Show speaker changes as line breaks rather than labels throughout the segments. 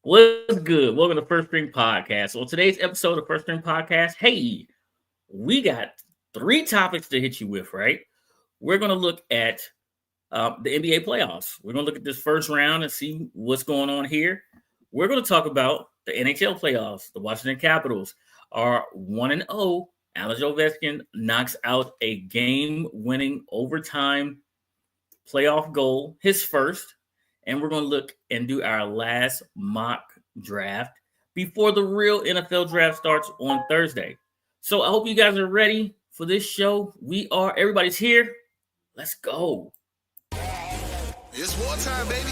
What's good? Welcome to First String Podcast. On today's episode of First String Podcast, hey, we got three topics to hit you with, right? We're going to look at the NBA playoffs. We're going to look at this first round and see what's going on here. We're going to talk about the NHL playoffs. The Washington Capitals are 1-0. Alex Ovechkin knocks out a game-winning overtime playoff goal, his first. And we're going to look and do our last mock draft before the real NFL draft starts on Thursday. So I hope you guys are ready for this show. We are. Everybody's here. Let's go.
It's wartime, baby.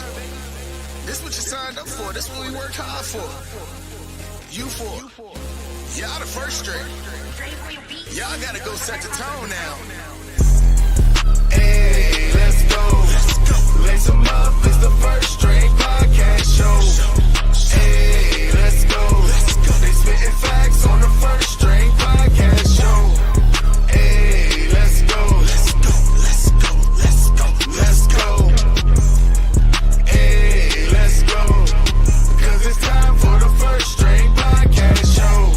This is what you signed up for. This is what we worked hard for. You for. Y'all the first string. Y'all got to go set the tone now. Hey, let's go. Lace 'em up, it's the First String Podcast show. Hey, let's go. They spitting facts on the First String Podcast show. Hey, let's go. Let's go. Hey, let's go. Cause it's time for the First String Podcast show.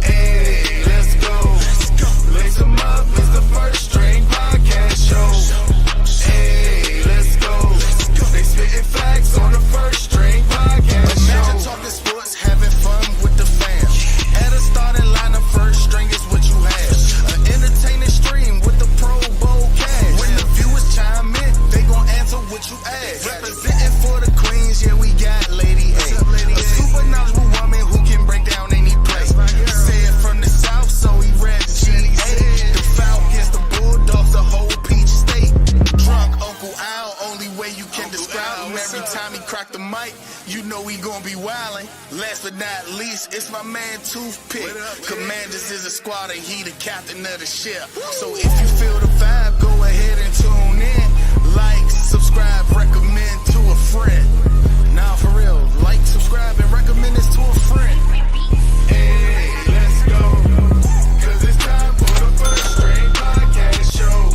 Hey, let's go. Lace 'em up, it's the First String Podcast show. Spitting facts on the First String Podcast. Imagine talking sports, having fun with the fam. At a starting lineup, First String is what you have. An entertaining stream with the Pro Bowl cash. When the viewers chime in, they gon' answer what you ask. Representing for the Queens, yeah, we got Lady A. A super knowledgeable woman who can break down any play. Say it from the South, so he rep GA. The Falcons, the Bulldogs, the whole Peach State. Drunk Uncle Al, only way you can describe him. Every time he crack the mic, you know he gon' be wildin'. Last but not least, it's my man Toothpick. Commanders is a squad and he the captain of the ship. So if you feel the vibe, go ahead and tune in. Like, subscribe, recommend to a friend. Nah, for real, like, subscribe, and recommend this to a friend. Hey, let's go. Cause it's time for the First String Podcast show.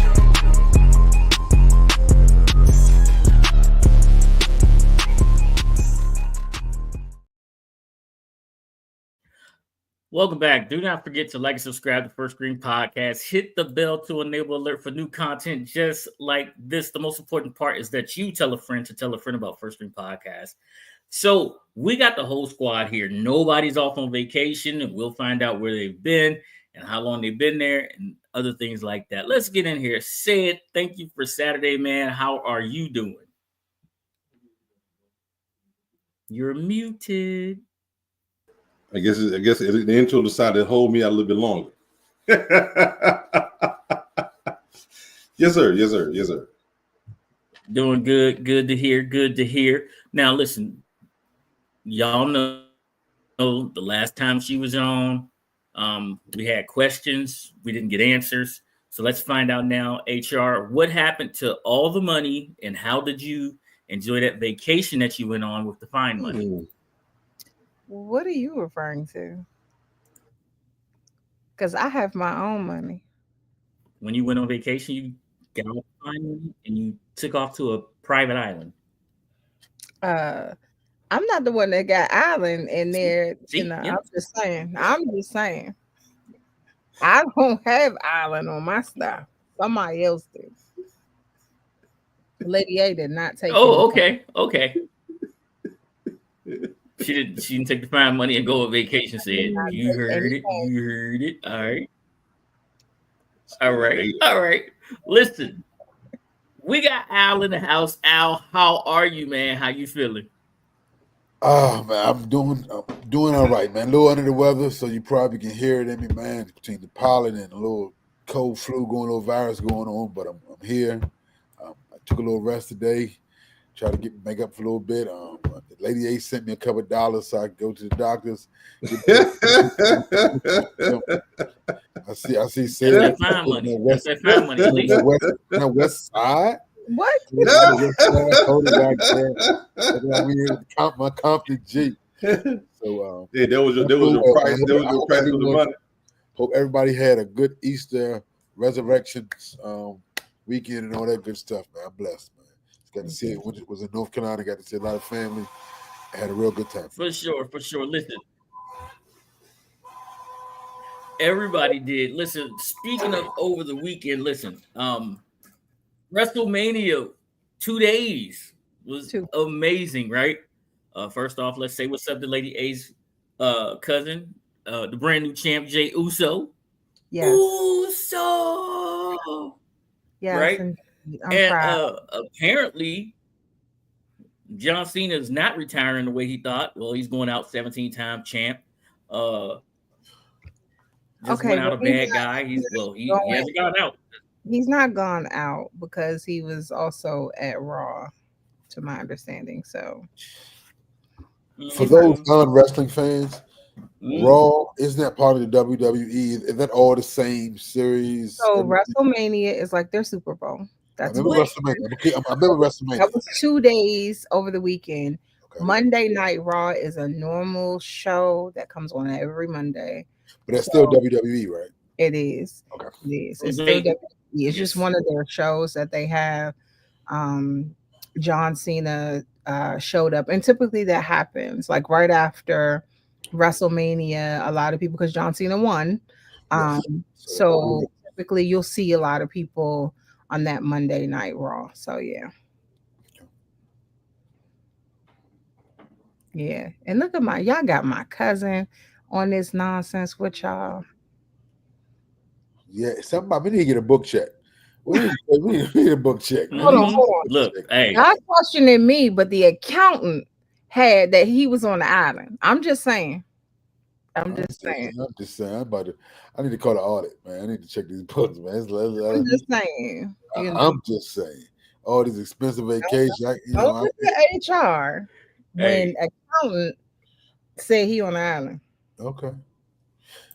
Welcome back. Do not forget to like and subscribe to First String Podcast. Hit the bell to enable alert for new content just like this. The most important part is that you tell a friend to tell a friend about First String Podcast. So we got the whole squad here. Nobody's off on vacation, and we'll find out where they've been and how long they've been there and other things like that. Let's get in here. Sid, thank you for Saturday, man. How are you doing? You're muted.
I guess the intro decided to hold me out a little bit longer. Yes, sir.
Doing good. Good to hear. Now, listen, y'all know the last time she was on, we had questions. We didn't get answers. So let's find out now, HR, what happened to all the money and how did you enjoy that vacation that you went on with the fine money?
What are you referring to? Because I have my own money.
When you went on vacation, you got all the fine money and you took off to a private island.
I'm not the one that got island in there.
Yeah.
I'm just saying. I don't have island on my stuff. Somebody else did. Lady A did not take.
Oh, okay. She didn't take the fine money and go on vacation. Said you heard it. All right. Listen, we got Al in the house. Al, how are you, man? How you feeling?
Oh man, I'm doing all right, man. A little under the weather, so you probably can hear it in me, man. Between the pollen and a little cold flu going, a little virus going on, but I'm here. I took a little rest today. Try to make up for a little bit. Lady A sent me a couple of dollars so I could go to the doctors. I see.
That's that fine money. That's that fine money.
West side.
What?
Count my company G.
So there was your price. There was your price for the money.
Hope everybody had a good Easter resurrection weekend and all that good stuff, man. I'm blessed, man. Got to see it. Was in North Carolina. Got to see a lot of family, I had a real good time.
For sure. Listen, everybody did. Listen, speaking of over the weekend, listen, WrestleMania 2 days was amazing, right? First off, let's say what's up to Lady A's cousin, the brand new champ, Jey Uso.
Yes.
Uso.
Yes.
Right?
And
And apparently, John Cena is not retiring the way he thought. Well, he's going out 17-time champ. Just went out a bad guy. He hasn't gone out.
He's not gone out because he was also at Raw, to my understanding. So,
for those non-wrestling fans, Raw, isn't that part of the WWE? Is that all the same series?
So WrestleMania is like their Super Bowl. That's
I remember WrestleMania.
That was 2 days over the weekend. Okay. Monday Night Raw is a normal show that comes on every Monday.
But that's still WWE, right?
It is.
Okay.
It is. It's still WWE. It's just one of their shows that they have. John Cena showed up, and typically that happens like right after WrestleMania. A lot of people, because John Cena won, so typically you'll see a lot of people on that Monday Night Raw. So yeah. And look at y'all got my cousin on this nonsense with y'all.
Yeah, somebody need to get a book check. We need a book check.
Hold on.
Look, hey,
not questioning me, but the accountant had that he was on the island. I'm just saying. I'm just saying.
I need to call the audit, man. I need to check these books, man.
I'm just saying.
I'm just saying. All these expensive vacations.
Don't look at HR when accountant said he on the island.
Okay.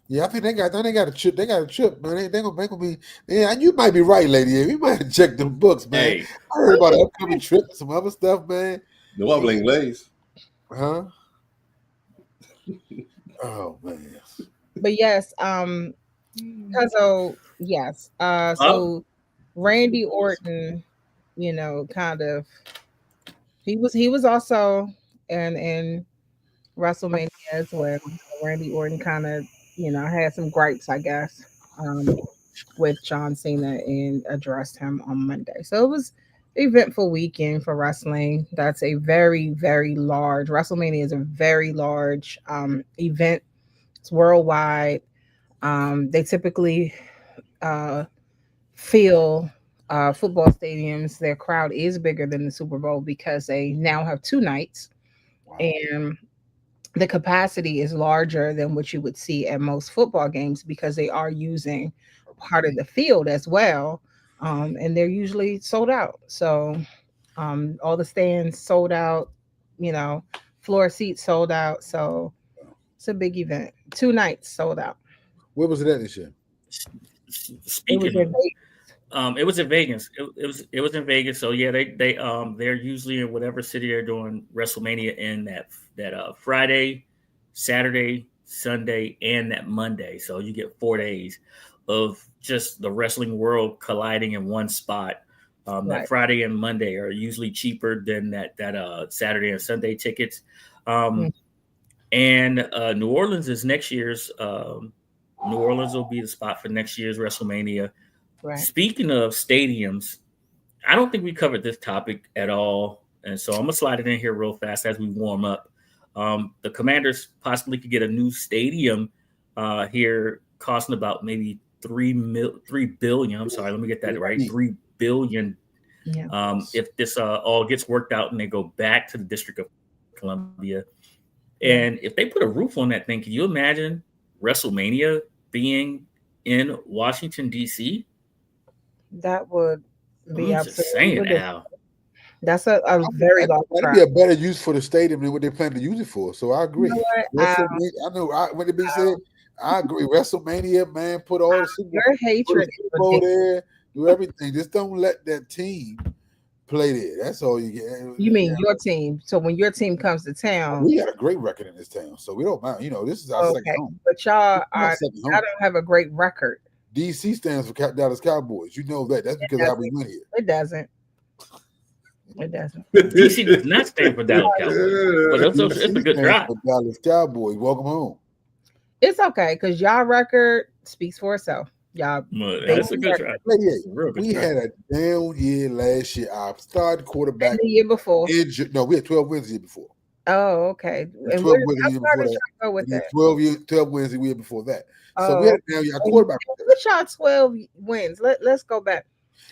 Yeah, I think they got a trip. They got a trip, man. They gonna be. Yeah, you might be right, lady. We might have checked them books, man.
Hey.
I heard about an upcoming trip and some other stuff, man.
No habla inglés.
Huh? Oh man.
But yes, so yes, so Randy Orton, kind of, he was also in WrestleMania as well. Randy Orton kind of, had some gripes, I guess, with John Cena and addressed him on Monday. So it was an eventful weekend for wrestling. That's a very, very large, WrestleMania is a very large event. It's worldwide. They typically fill football stadiums. Their crowd is bigger than the Super Bowl because they now have 2 nights. Wow. And the capacity is larger than what you would see at most football games because they are using part of the field as well. And they're usually sold out. So all the stands sold out, floor seats sold out. So it's a big event. 2 nights sold out.
Where was it at this year?
It was in Vegas. It was in Vegas. So yeah, they're usually in whatever city they're doing WrestleMania in that Friday, Saturday, Sunday, and that Monday. So you get 4 days of just the wrestling world colliding in one spot. Right. That Friday and Monday are usually cheaper than that Saturday and Sunday tickets. And New Orleans is next year's. New Orleans will be the spot for next year's WrestleMania. Right. Speaking of stadiums, I don't think we covered this topic at all, and so I'm gonna slide it in here real fast as we warm up. The Commanders possibly could get a new stadium here, costing about maybe $3 billion. I'm sorry, let me get that right. $3 billion. Yeah. If this all gets worked out and they go back to the District of Columbia, and if they put a roof on that thing, can you imagine WrestleMania being in Washington, D.C.?
That would be
absolutely insane.
That's a very long time.
That'd be a better use for the stadium than what they plan to use it for. So I agree. When it be said, I agree. WrestleMania, man, put all the
your hatred
there, do everything. Just don't let that team play there. That's all you get.
You mean your team? So when your team comes to town,
we got a great record in this town, so we don't mind. This is our second home.
But y'all don't have a great record.
DC stands for Dallas Cowboys. You know that. That's because how we went here.
It doesn't. It doesn't.
DC does not stand for Dallas Cowboys, but it's a good drive.
Dallas Cowboys, welcome home.
It's okay because y'all record speaks for itself. Y'all,
that's a good drive.
We had a down year last year. Our starting quarterback
the year before.
No, we had 12 wins the year before.
Oh, okay. And
12 wins the year before that.
Go with that.
12 wins the year before that. So we had now our quarterback.
What's y'all 12 wins? Let's go back.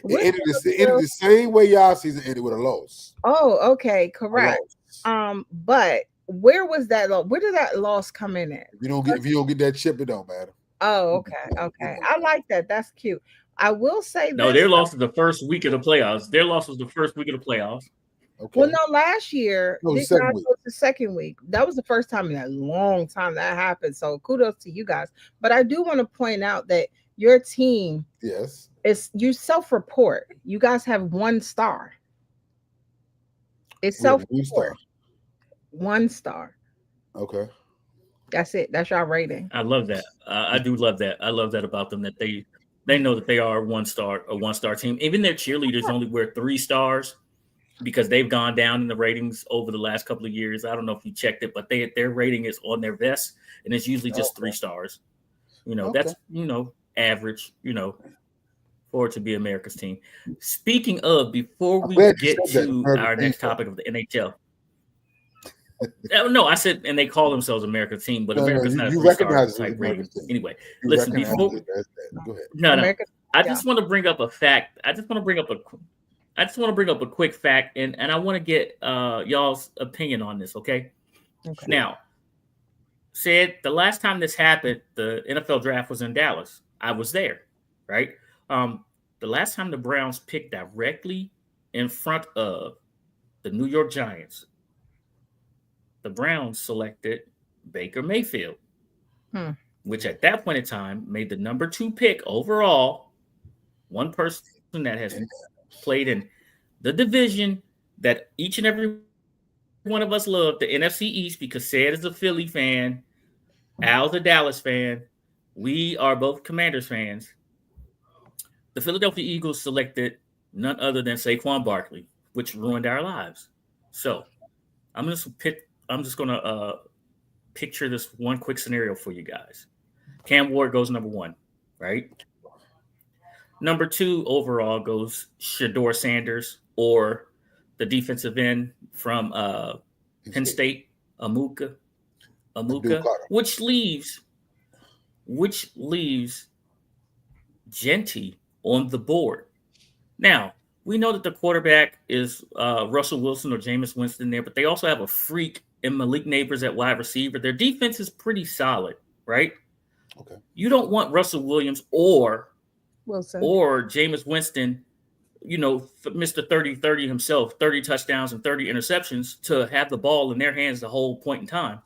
It ended the same way y'all season ended with a loss.
Oh, okay, correct. But where was that loss? Where did that loss come in at?
If you don't get that chip, it don't matter.
Oh, okay. I like that. That's cute. I will say
no, their loss was the first week of the playoffs. Their loss was the first week of the playoffs.
Okay. Well, no, last year
the
second week. That was the first time in a long time that happened. So kudos to you guys. But I do want to point out that your team,
yes,
you self-report. You guys have 1 star. It's self-report. 1 star.
Okay.
That's it. That's your rating.
I love that. I do love that. I love that about them, that they know that they are a 1-star team. Even their cheerleaders only wear 3 stars because they've gone down in the ratings over the last couple of years. I don't know if you checked it, but their rating is on their vest, and it's usually just 3 stars. That's average. For it to be America's team. Speaking of, before we get to our next topic of the NHL. No, I said, and they call themselves America's team, but America's not a 3-star type rating. Anyway, listen, before
go ahead.
No. I just want to bring up a fact. I just want to bring up a quick fact, and I want to get y'all's opinion on this, okay? Now, said the last time this happened, the NFL draft was in Dallas. I was there, right? The last time the Browns picked directly in front of the New York Giants, the Browns selected Baker Mayfield, which at that point in time made the number 2 pick overall. One person that has played in the division that each and every one of us love, the NFC East, because Sid is a Philly fan, Al's a Dallas fan. We are both Commanders fans. The Philadelphia Eagles selected none other than Saquon Barkley, which ruined our lives. So I'm just going to picture this one quick scenario for you guys. Cam Ward goes number 1, right? Number 2 overall goes Shedeur Sanders, or the defensive end from Penn State, Amuka, which leaves Genty on the board. Now, we know that the quarterback is Russell Wilson or Jameis Winston there, but they also have a freak in Malik Neighbors at wide receiver. Their defense is pretty solid, right?
Okay.
You don't want Russell Williams or
Wilson
or Jameis Winston, Mr. 30-30 himself, 30 touchdowns and 30 interceptions, to have the ball in their hands the whole point in time.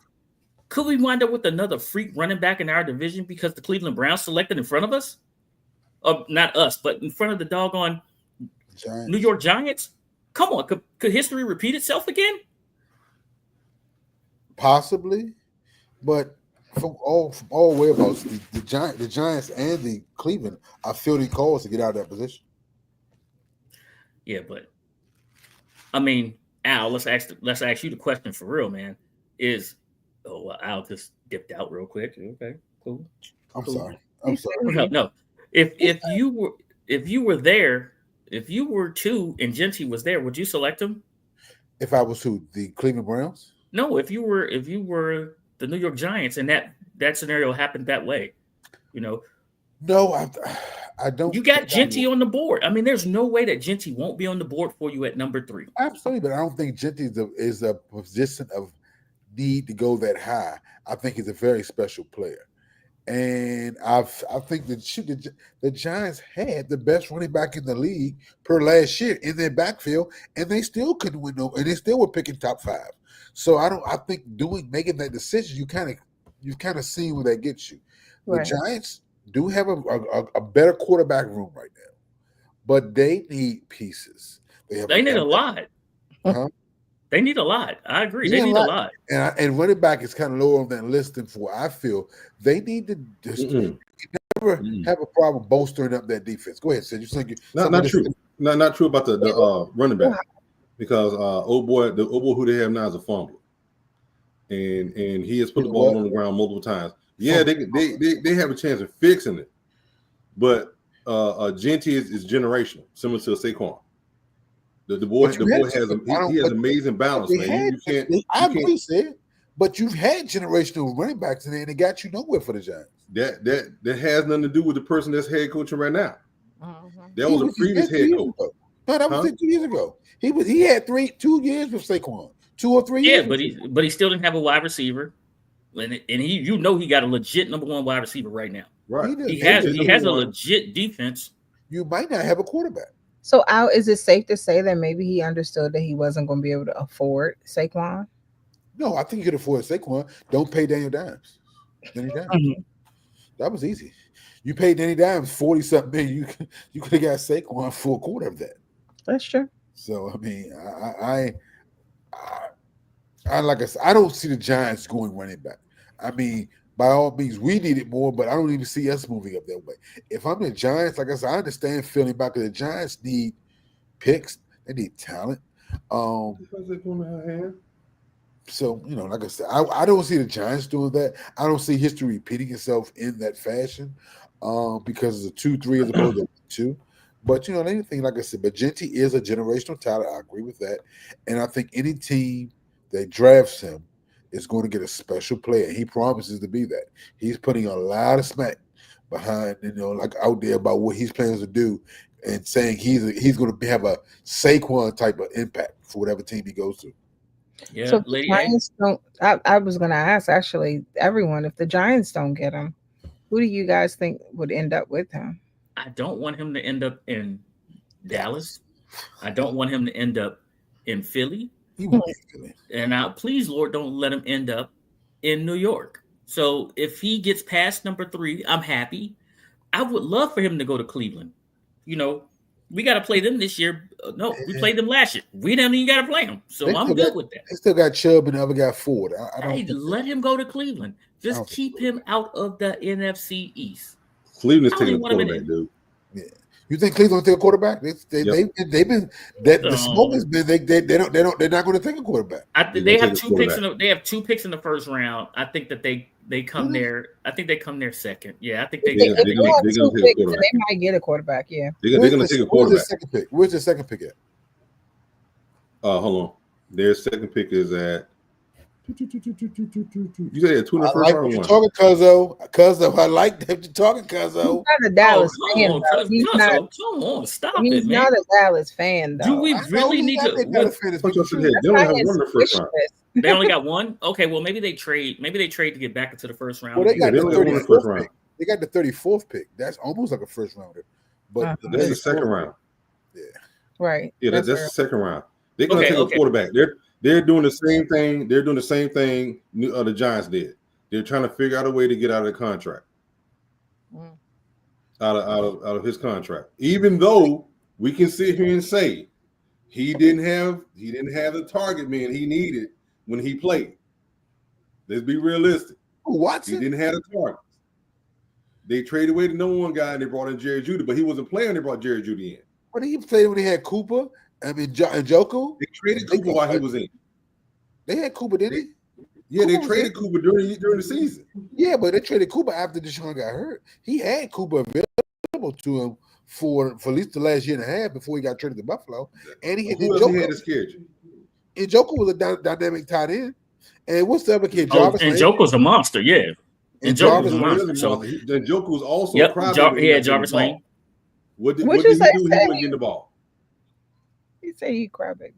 Could we wind up with another freak running back in our division because the Cleveland Browns selected in front of us? Not us, but in front of the doggone Giants. New York Giants? Come on, could history repeat itself again?
Possibly, but from all whereabouts, the Giants and the Cleveland are fielding calls to get out of that position.
Yeah, but I mean, Al, let's ask you the question for real, man. Al just dipped out real quick. Okay, cool.
I'm sorry.
No. If you were there, if you were 2 and Genty was there, would you select him?
If I was who? The Cleveland Browns?
No, if you were the New York Giants and that scenario happened that way,
No, I don't.
You got Genty on the board. I mean, there's no way that Genty won't be on the board for you at number 3.
Absolutely, but I don't think Genty is a position of need to go that high. I think he's a very special player. And I think the Giants had the best running back in the league per last year in their backfield, and they still couldn't win and they still were picking top 5. So I think making that decision, you've kind of seen where that gets you. Right. The Giants do have a better quarterback room right now, but they need pieces.
They need a lot.
Uh-huh.
They need a lot. I agree. They need a lot.
And running back is kind of lower on that list than for I feel they need to just never have a problem bolstering up that defense. Go ahead, Sid. You think
not true. Not true about the running back. because the old boy who they have now is a fumbler, and he has put the ball on the ground multiple times. Yeah, they have a chance of fixing it, but Genty is generational, similar to Saquon. The boy has amazing balance, man.
I agree, Sid. But you've had generational running backs in there, and it got you nowhere for the Giants.
That has nothing to do with the person that's head coaching right now. That was a previous head coach.
No, that was 2 years ago. He had 2 years with Saquon, 2 or 3 years.
Yeah, but he still didn't have a wide receiver, and he got a legit number one wide receiver right now.
Right,
he has a legit defense.
You might not have a quarterback.
So, Al, is it safe to say that maybe he understood that he wasn't going to be able to afford Saquon?
No, I think you could afford Saquon. Don't pay Danny Dimes. That was easy. You paid Danny Dimes 40-something million. You could have got Saquon for a quarter of that.
That's true.
So I mean, I like I said, I don't see the Giants going running back. I mean, by all means, we need it more, but I don't even see us moving up that way. If I'm the Giants, like I said, I understand feeling back because the Giants need picks, they need talent.
Because they're going to have.
So, like I said, I don't see the Giants doing that. I don't see history repeating itself in that fashion because it's a 2-3 as opposed to 2. But, anything, like I said, but Genty is a generational talent. I agree with that. And I think any team that drafts him is going to get a special player. He promises to be that. He's putting a lot of smack behind, like out there about what he's plans to do and saying he's going to have a Saquon type of impact for whatever team he goes to.
Yeah,
so the Giants don't. I was going to ask actually everyone, if the Giants don't get him, who do you guys think would end up with him?
I don't want him to end up in Dallas. I don't want him to end up in Philly. And now, please, Lord, don't let him end up in New York. So if he gets past number 3, I'm happy. I would love for him to go to Cleveland. We got to play them this year. No, we played them last year. We don't even got to play them. So I'm good with that.
They still got Chubb and the other guy Ford.
Let him go to Cleveland. Just keep him out of the NFC East.
Cleveland's taking a quarterback, dude.
Yeah. You think Cleveland will take a quarterback? They've been that the smoke has been they're not going to take a quarterback.
They have 2 picks they have 2 picks in the first round. I think that they come there. I think they come there second. Yeah, I think they're
going to take a quarterback. They might get a quarterback. Yeah,
they're going to take a quarterback.
Where's the second pick? Where's the second pick at?
Hold on. Their second pick is at. You said 2 in the first
round.
You're
talking, Cuzzo. I like that you're talking, Cuzzo.
He's not a Dallas fan.
Come on, stop it, man.
He's not a Dallas fan, though.
Do we really need to?
They only have 1 in the first round.
They only got 1. Okay, well maybe they trade. Maybe they trade to get back into the first round.
Well, they got the 34th pick. They got the 34th pick. That's almost like a first rounder, but
that's the second round.
Yeah,
right.
Yeah, that's the second round. They're going to take a quarterback. They're doing the same thing. They're doing the same thing the Giants did. They're trying to figure out a way to get out of the contract, out of his contract. Even though we can sit here and say he didn't have the target man he needed when he played. Let's be realistic.
Watson?
He didn't have the target. They traded away the number 1 guy and they brought in Jerry Jeudy, but he wasn't playing. They brought Jerry Jeudy in.
But he played when he had Cooper. I mean, Njoku.
They traded Cooper while he was in.
They had Cooper, didn't they?
Yeah, they traded Cooper during the season.
Yeah, but they traded Cooper after Deshaun got hurt. He had Cooper available to him for at least the last year and a half before he got traded to Buffalo. And he had Njoku.
He had to scare you.
Njoku was a dynamic tight end. And what's the other kid? Jarvis
and Njoku's a monster, yeah.
And
Njoku's a monster.
So Njoku was also
he had Jarvis Lane.
What did he do? He wasn't getting the ball.
He said he cried, baby.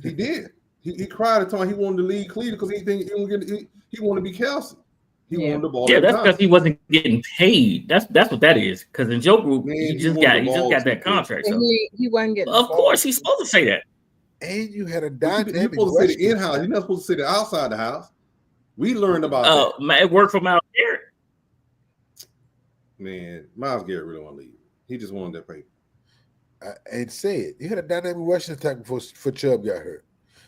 He did. He cried at the time he wanted to leave Cleveland because he wanted to be Kelsey. He wanted the ball.
Yeah, that's because he wasn't getting paid. That's what that is. Because in Njoku, he just got that contract. So.
He wasn't getting.
Of course, he's supposed to say that.
And you had a dynamic.
You're supposed to say the in-house. You're not supposed to say the outside the house. We learned about that.
It worked for Myles Garrett.
Man, Myles Garrett really want to leave. He just wanted that paper.
And say it. You had a dynamic rushing attack before Chubb got hurt.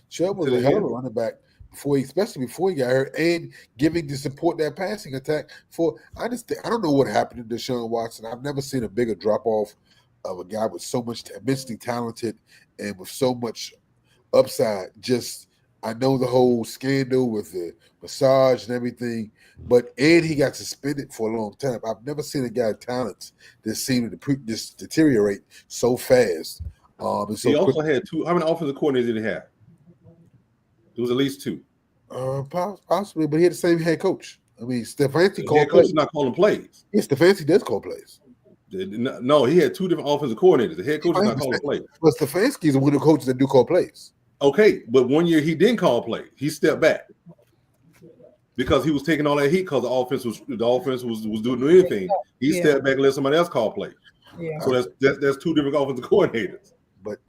Chubb was a hell of a running back especially before he got hurt, and giving to support that passing attack. I don't know what happened to Deshaun Watson. I've never seen a bigger drop off of a guy with so much immensely talented and with so much upside. Just I know the whole scandal with the massage and everything, and he got suspended for a long time. I've never seen a guy talents that seemed to just deteriorate so fast. And so
he also had two. How many offensive coordinators did he have? It was at least two.
Possibly, but he had the same head coach. I mean, Stefanski called
head coach is not calling plays.
Yeah, Stefanski does call plays.
No, he had two different offensive coordinators. The head coach is not calling plays.
But Stefanski is one of the coaches that do call plays.
Okay, but 1 year he didn't call plays. He stepped back because he was taking all that heat because the offense was doing anything. He stepped back and let somebody else call plays. Yeah. So that's two different offensive coordinators.
But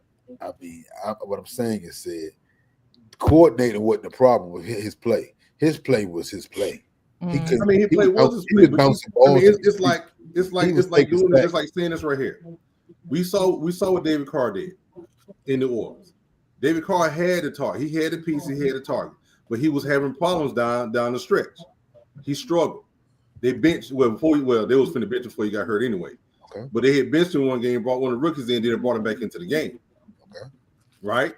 I mean, what I'm saying is, coordinator wasn't the problem with his play. His play was his play.
His play was his play. It's like saying this right here. We saw what David Carr did in New Orleans. David Carr had the target. He had the piece. He had the target, but he was having problems down the stretch. He struggled. They benched they was finna bench before he got hurt anyway. Okay. But they had benched him one game, brought one of the rookies in, then brought him back into the game. Okay. Right?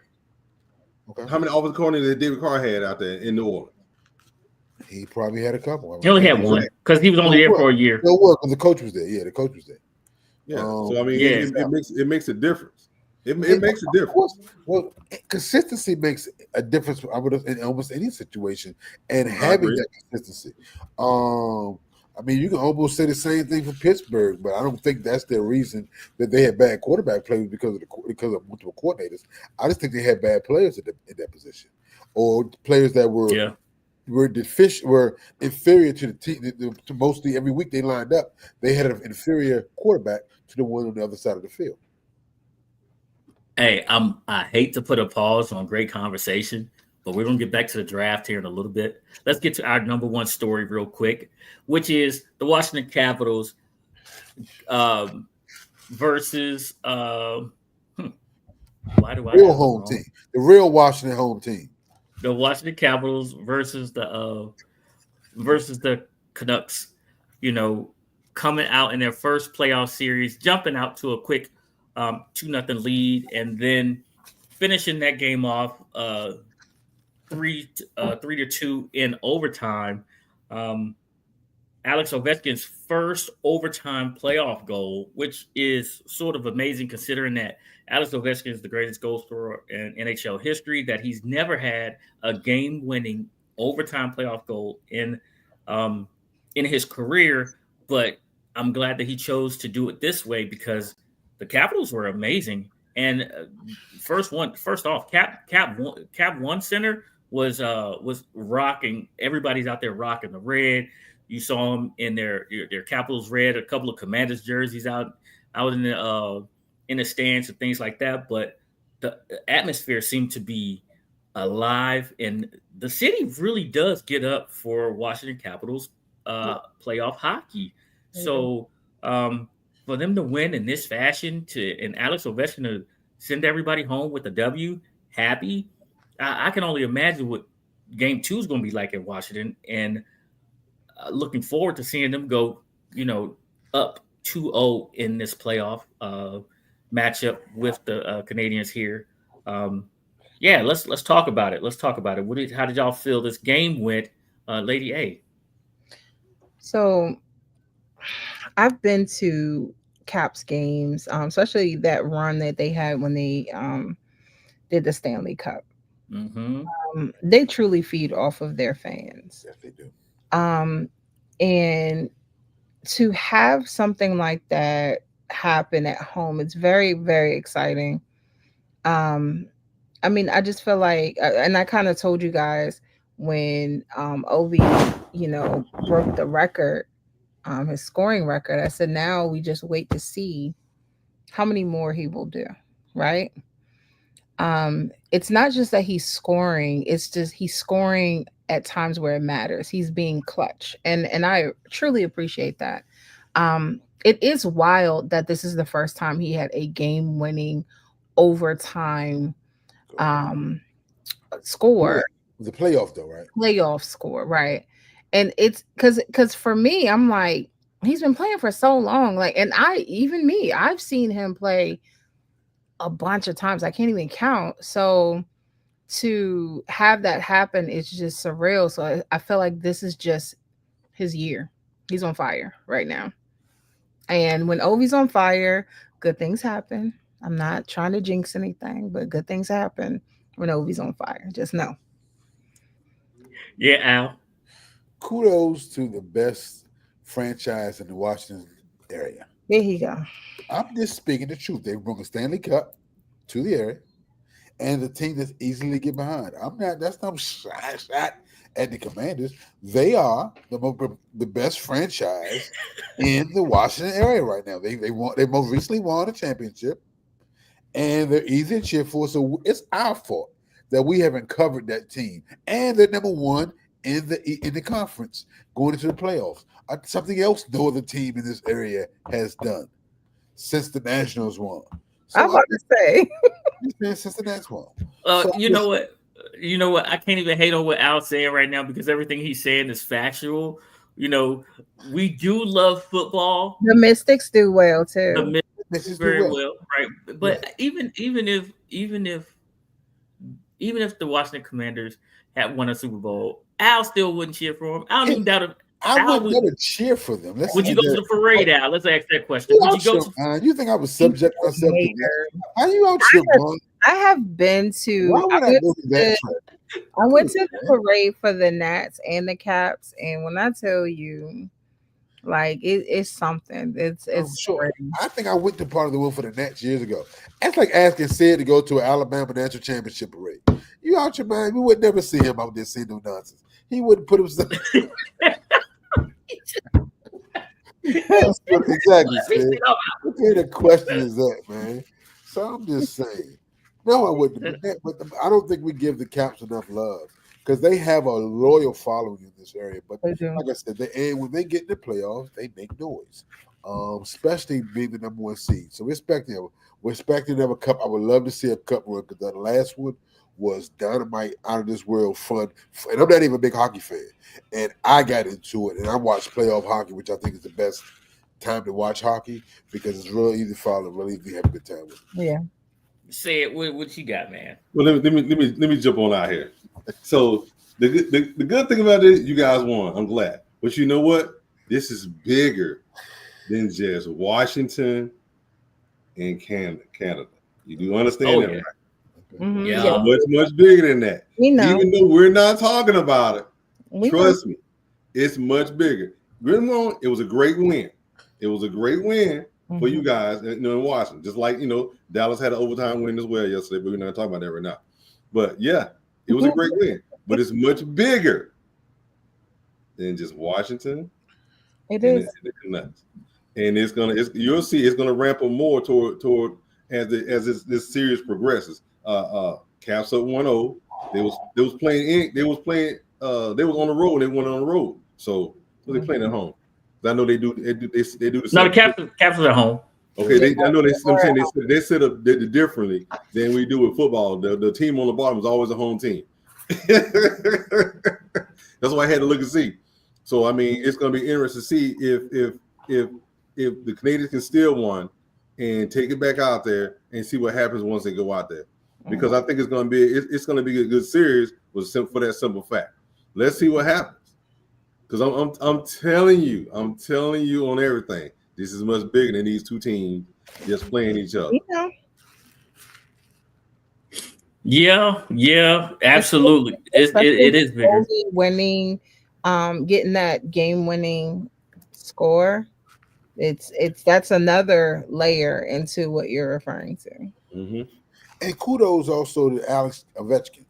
Okay. How many offensive coordinators did David Carr had out there in New Orleans?
He probably had a couple.
He only had one because he was only there for a year.
No work because the coach was there. Yeah, the coach was there.
Yeah. So I mean, it makes a difference. It makes a difference.
Well, consistency makes a difference. I would in almost any situation, and having that consistency. I mean, you can almost say the same thing for Pittsburgh, but I don't think that's their reason that they had bad quarterback play because of multiple coordinators. I just think they had bad players in that position, or players that were inferior to the team. To mostly every week they lined up, they had an inferior quarterback to the one on the other side of the field.
Hey, I hate to put a pause on great conversation, but we're going to get back to the draft here in a little bit. Let's get to our number one story real quick, which is the Washington Capitals versus
The real Washington home team.
The Washington Capitals versus the Canucks, coming out in their first playoff series, jumping out to a quick 2-0 lead, and then finishing that game off 3-2 in overtime. Alex Ovechkin's first overtime playoff goal, which is sort of amazing considering that Alex Ovechkin is the greatest goal scorer in NHL history, that he's never had a game-winning overtime playoff goal in his career. But I'm glad that he chose to do it this way because the Capitals were amazing. And first off, Cap One Center was rocking. Everybody's out there rocking the red. You saw them in their Capitals red, a couple of Commanders jerseys out in the stands and things like that. But the atmosphere seemed to be alive, and the city really does get up for Washington Capitals playoff hockey. Mm-hmm. So for them to win in this fashion, and Alex Ovechkin to send everybody home with a W, happy, I can only imagine what Game 2 is going to be like in Washington, and looking forward to seeing them go, up 2-0 in this playoff matchup with the Canadians here. Let's talk about it. How did y'all feel this game went, Lady A?
So I've been to Caps games, especially that run that they had when they did the Stanley Cup. Mm-hmm. They truly feed off of their fans.
Yes, they do.
And to have something like that happen at home, it's very, very exciting. I just feel like, and I kind of told you guys when Ovi, broke the record, his scoring record, I said, now we just wait to see how many more he will do, right? It's not just that he's scoring, it's just he's scoring at times where it matters. He's being clutch. And I truly appreciate that. It is wild that this is the first time he had a game-winning overtime score.
The playoff though, right?
Playoff score, right? And it's because for me, I'm like, he's been playing for so long. Like, and I've seen him play a bunch of times. I can't even count. So to have that happen is just surreal. So I feel like this is just his year. He's on fire right now. And when Ovi's on fire, good things happen. I'm not trying to jinx anything, but good things happen when Ovi's on fire. Just know.
Yeah, Al.
Kudos to the best franchise in the Washington area.
There you go.
I'm just speaking the truth. They brought a Stanley Cup to the area, and the team that's easily get behind. That's not shot at the Commanders. They are the best franchise in the Washington area right now. They most recently won a championship, and they're easy to cheer for. So it's our fault that we haven't covered that team, and they're number one in the conference going into the playoffs. Something else no other team in this area has done since the Nationals won. So
I'm about to say.
Since the Nats won.
You know what? You know what? I can't even hate on what Al's saying right now because everything he's saying is factual. You know, we do love football.
The Mystics do well too.
The Mystics very well, right? But even if the Washington Commanders had won a Super Bowl, Al still wouldn't cheer for them. I don't even doubt it.
I would never cheer for them.
Would you go to the parade, Al? Let's ask that question. Would you go to?
You think I would subject myself to that? Are you out here,
I have been to. I went to the parade for the Nats and the Caps, and when I tell you, like it's something. It's
sure. I think I went to part of the world for the Nats years ago. That's like asking Sid to go to an Alabama National Championship parade. You out your mind? We would never see him out there saying no nonsense. He wouldn't put himself. Exactly, Sid. What kind of question is that, man? So I'm just saying. No, I wouldn't. But I don't think we give the Caps enough love because they have a loyal following in this area. But like I said, when they get in the playoffs, they make noise, especially being the number one seed. So we're expecting to have a cup. I would love to see a cup run because the last one was dynamite, out of this world fun. And I'm not even a big hockey fan. And I got into it, and I watched playoff hockey, which I think is the best time to watch hockey because it's real easy to follow, really easy to have a good time with it.
Yeah.
Say it. What you got, man?
Well, let me jump on out here. So the good thing about it, you guys won. I'm glad. But you know what? This is bigger than just Washington and Canada. You do understand that, right?
Mm-hmm.
Yeah.
Much bigger than that.
We know.
Even though we're not talking about it, trust me, it's much bigger. Grimwell, it was a great win. It was a great win for you guys in Washington. Just like, Dallas had an overtime win as well yesterday, but we're not talking about that right now. But yeah, it was a great win. But it's much bigger than just Washington.
It is.
And you'll see it's gonna ramp up more toward as this series progresses. Caps up 1-0. They was on the road. They went on the road. So they playing at home. I know they do the same.
No, the Caps are at home.
Okay, I know they set up differently than we do with football. The team on the bottom is always a home team. That's why I had to look and see. So I mean, it's going to be interesting to see if the Canadians can steal one and take it back out there and see what happens once they go out there. Because I think it's going to be a good series for that simple fact. Let's see what happens. Because I'm telling you on everything. This is much bigger than these two teams just playing each other.
Yeah, absolutely. It is bigger.
Winning, getting that game-winning score. That's another layer into what you're referring to.
Mm-hmm.
And kudos also to Alex Ovechkin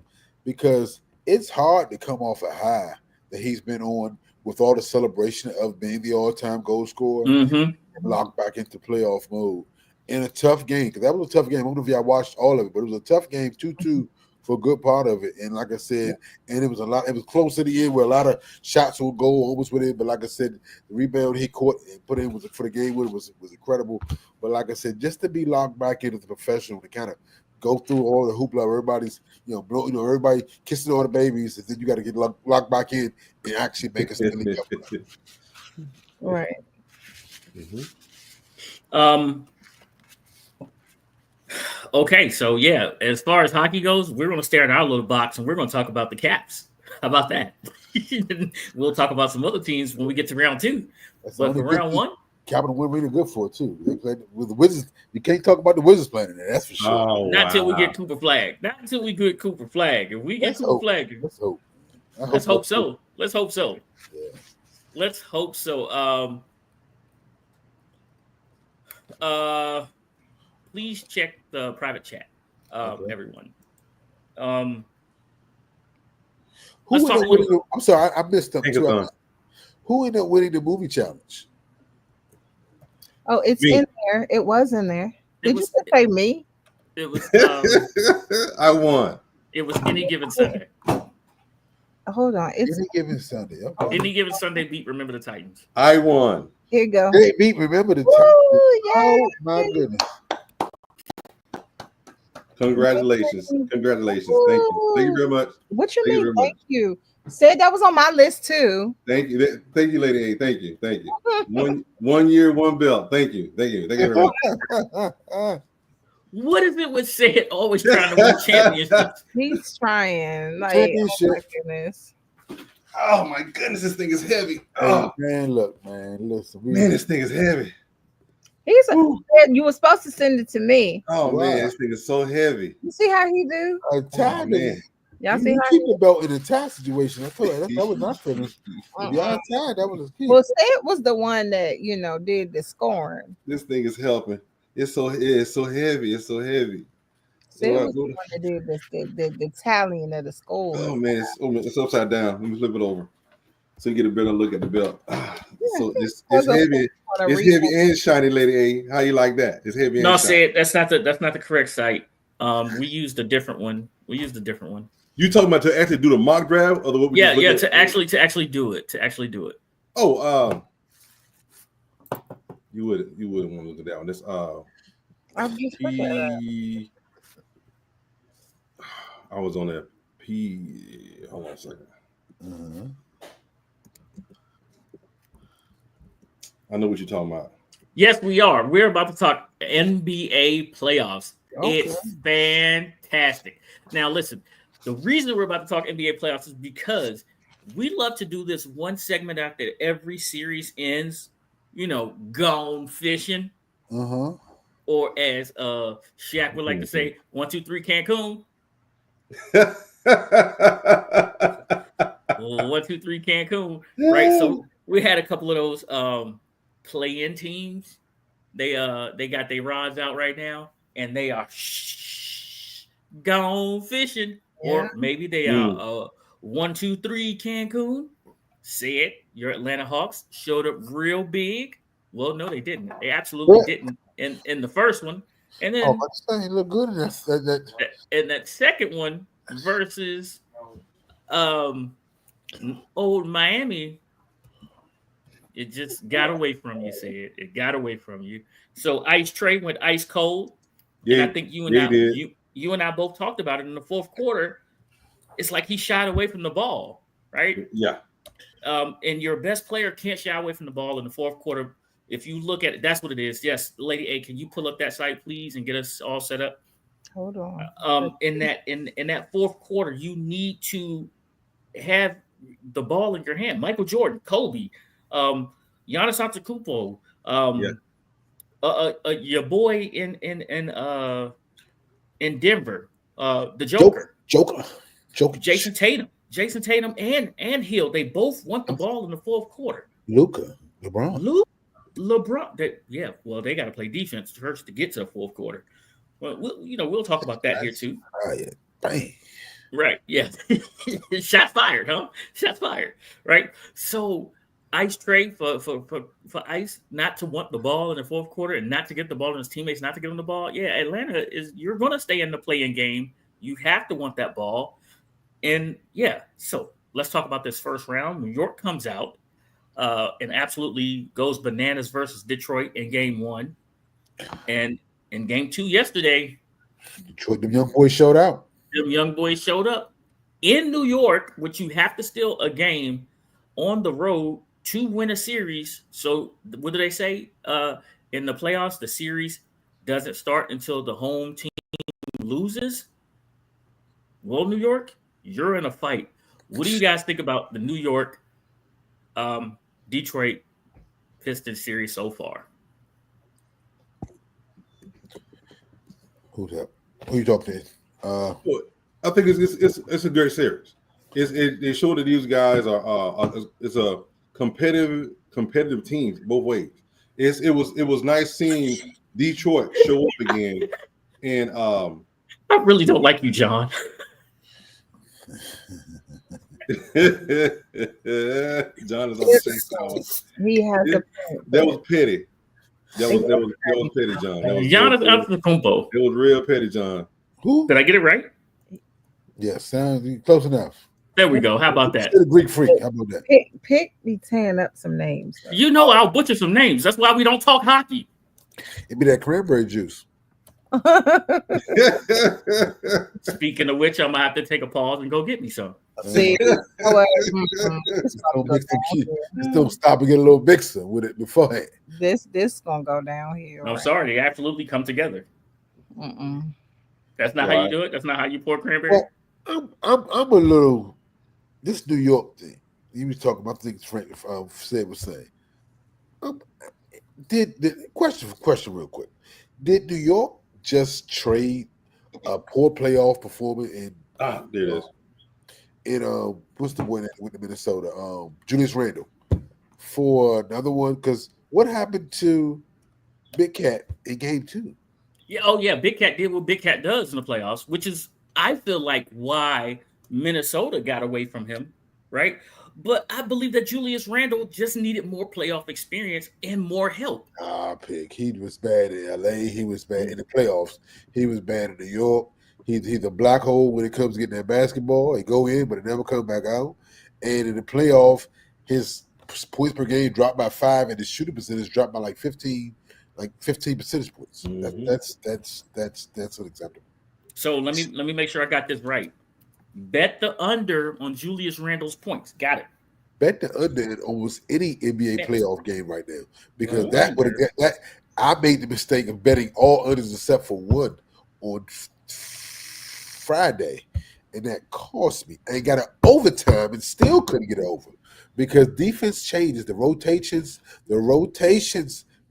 because it's hard to come off a high that he's been on with all the celebration of being the all-time goal scorer and locked back into playoff mode in a tough game. Because that was a tough game. I don't know if y'all watched all of it, but it was a tough game, 2-2 for a good part of it. And like I said, and it was close to the end where a lot of shots would go almost with it. But like I said, the rebound he caught and put in for the game was incredible. But like I said, just to be locked back in as a professional to kind of go through all the hoopla, everybody's, everybody kissing all the babies, and then you got to get locked back in and actually make a Stanley Cup.
Right.
Okay, so yeah, as far as hockey goes, we're going to stare in our little box and we're going to talk about the Caps. How about that? We'll talk about some other teams when we get to round 2.
That's
But for round 1,
Capital were really good for it too. They played with the Wizards. You can't talk about the Wizards playing in there. That's for sure.
Oh,
not until we get Cooper Flag. Not until we get Cooper Flag. If we get Cooper Flag,
let's hope.
Let's hope so. Let's hope so.
Yeah.
Let's hope so. Please check the private chat, everyone.
I'm
I'm
sorry, I missed them too. Who ended up winning the movie challenge?
Oh, it's in there. It was in there. Did you say me?
It was.
I won.
It was Any Given Sunday.
Hold on. It's
Any Given Sunday. Okay.
Any Given Sunday beat Remember the Titans.
I won.
Here you go.
They beat Remember the Titans. Oh my goodness.
Congratulations. Congratulations. Thank you. Thank you very much.
What you mean? Thank you. Said that was on my list too.
Thank you. Thank you, Lady A. Thank you. Thank you. one year, one belt. Thank you. Thank you. Thank you very much.
What is it with Sid always trying to win championships?
He's trying. Like, oh my goodness.
Oh my goodness, this thing is heavy. Oh
man, look, man, listen.
Man, this thing is heavy.
He said you were supposed to send it to me.
Oh man, this thing is so heavy.
You see how he do?
Man.
Y'all see how
keep the belt in a tie situation. I thought that was not finished. Y'all tied, that was key.
Well, Sid was the one that did the scoring.
This thing is helping. It's so heavy. It's so heavy.
Sid was the one that did the tallying of the score.
Oh man, it's upside down. Let me flip it over so you get a better look at the belt. So it's heavy. It's heavy and shiny, Lady A. How you like that? It's heavy.
No, Sid, that's not the correct site. We used a different one.
You talking about to actually do the mock draft or the what?
Yeah, to actually do it.
Oh, you wouldn't want to look at that one. This I was on that P. Hold on a second.
Uh-huh.
I know what you're talking about.
Yes, we are. We're about to talk NBA playoffs.
Okay.
It's fantastic. Now, listen. The reason we're about to talk NBA playoffs is because we love to do this one segment after every series ends, gone fishing.
Uh-huh.
Or as Shaq would like to say, 1, 2, 3 Cancun. 1, 2, 3 Cancun. Right. So we had a couple of those play-in teams. They got their rods out right now, and they are gone fishing.
Yeah.
Or maybe they are 1, 2, 3 Cancun. Said your Atlanta Hawks showed up real big. Well, no, they didn't. They absolutely didn't in the first one. And then
he looked good in that.
And that second one versus old Miami, it just got away from you, Said. It got away from you. So Ice Trey went ice cold.
Yeah,
and I think you and I both talked about it in the fourth quarter. It's like he shied away from the ball, right?
Yeah.
And your best player can't shy away from the ball in the fourth quarter. If you look at it, that's what it is. Yes, Lady A, can you pull up that site, please, and get us all set up?
Hold on.
In that fourth quarter, you need to have the ball in your hand. Michael Jordan, Kobe, Giannis Antetokounmpo, your boy in Denver, the Joker, Jason Tatum, and Hill. They both want the ball in the fourth quarter.
LeBron.
They got to play defense first to get to the fourth quarter. Well, we'll talk about that here too.
Bang.
Right. Yeah. Shot fired, huh? Shot fired. Right. So Ice Trey for Ice not to want the ball in the fourth quarter and not to get the ball and his teammates not to get him the ball. Yeah, Atlanta you're going to stay in the play-in game. You have to want that ball. And yeah, so let's talk about this first round. New York comes out and absolutely goes bananas versus Detroit in game 1. And in game 2 yesterday,
Detroit, them young boys showed out.
Them young boys showed up in New York, which you have to steal a game on the road to win a series. So what do they say? In the playoffs, the series doesn't start until the home team loses, well, New York, you're in a fight. What do you guys think about the New York Detroit Pistons series so far?
Who's that? Who you talking to?
I think it's a great series. It showed that these guys are it's a competitive teams both ways. It was nice seeing Detroit show up again, and
I really don't like you, John.
John is on the same side.
He has a
That was petty. That was petty, John.
Giannis Antetokounmpo.
It was real petty, John.
Who?
Did I get it right?
Yeah, sounds close enough.
There we go. How about that?
Instead of Greek freak. How about that?
Pick be tearing up some names.
You know I'll butcher some names. That's why we don't talk hockey.
It'd be that cranberry juice.
Speaking of which, I'm gonna have to take a pause and go get me some.
See,
Just don't stop and get a little mixer with it beforehand.
this gonna go downhill.
I'm sorry, they absolutely come together. That's not how you do it. That's not how you pour cranberry.
Well, I'm a little this New York thing. You was talking about things Frank said was saying. Did question real quick? Did New York just trade a poor playoff performer in
there it is.
In what's the one with the Minnesota? Julius Randle for another one? Because what happened to Big Cat in Game 2?
Yeah, Big Cat did what Big Cat does in the playoffs, which is I feel like why Minnesota got away from him, right? But I believe that Julius Randle just needed more playoff experience and more help.
Pig. He was bad in LA. He was bad in the playoffs. He was bad in New York. He's a black hole when it comes to getting that basketball. He go in, but it never come back out. And in the playoff, his points per game dropped by 5, and his shooting percentage dropped by like 15 percentage points.
Mm-hmm.
That's unacceptable.
So let me make sure I got this right. Bet the under on Julius Randle's points. Got it.
Bet the under in almost any NBA playoff game right now because
No
that would have I made the mistake of betting all unders except for one on Friday, and that cost me. I got an overtime and still couldn't get over because defense changes. The rotations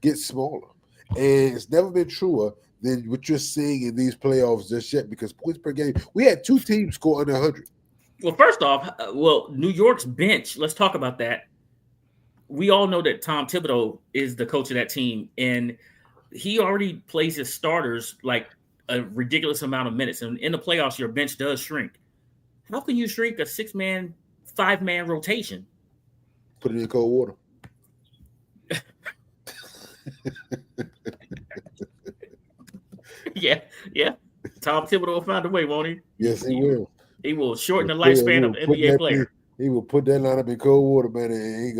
get smaller, and it's never been truer than what you're seeing in these playoffs just yet because points per game. We had 2 teams score under 100.
Well, first off, New York's bench, let's talk about that. We all know that Tom Thibodeau is the coach of that team, and he already plays his starters like a ridiculous amount of minutes. And in the playoffs, your bench does shrink. How can you shrink a 6-man, 5-man rotation?
Put it in cold water.
Yeah. Tom Thibodeau will find a way, won't he?
Yes, he will.
He will shorten the lifespan of an NBA player.
He will put that lineup in cold water, man. And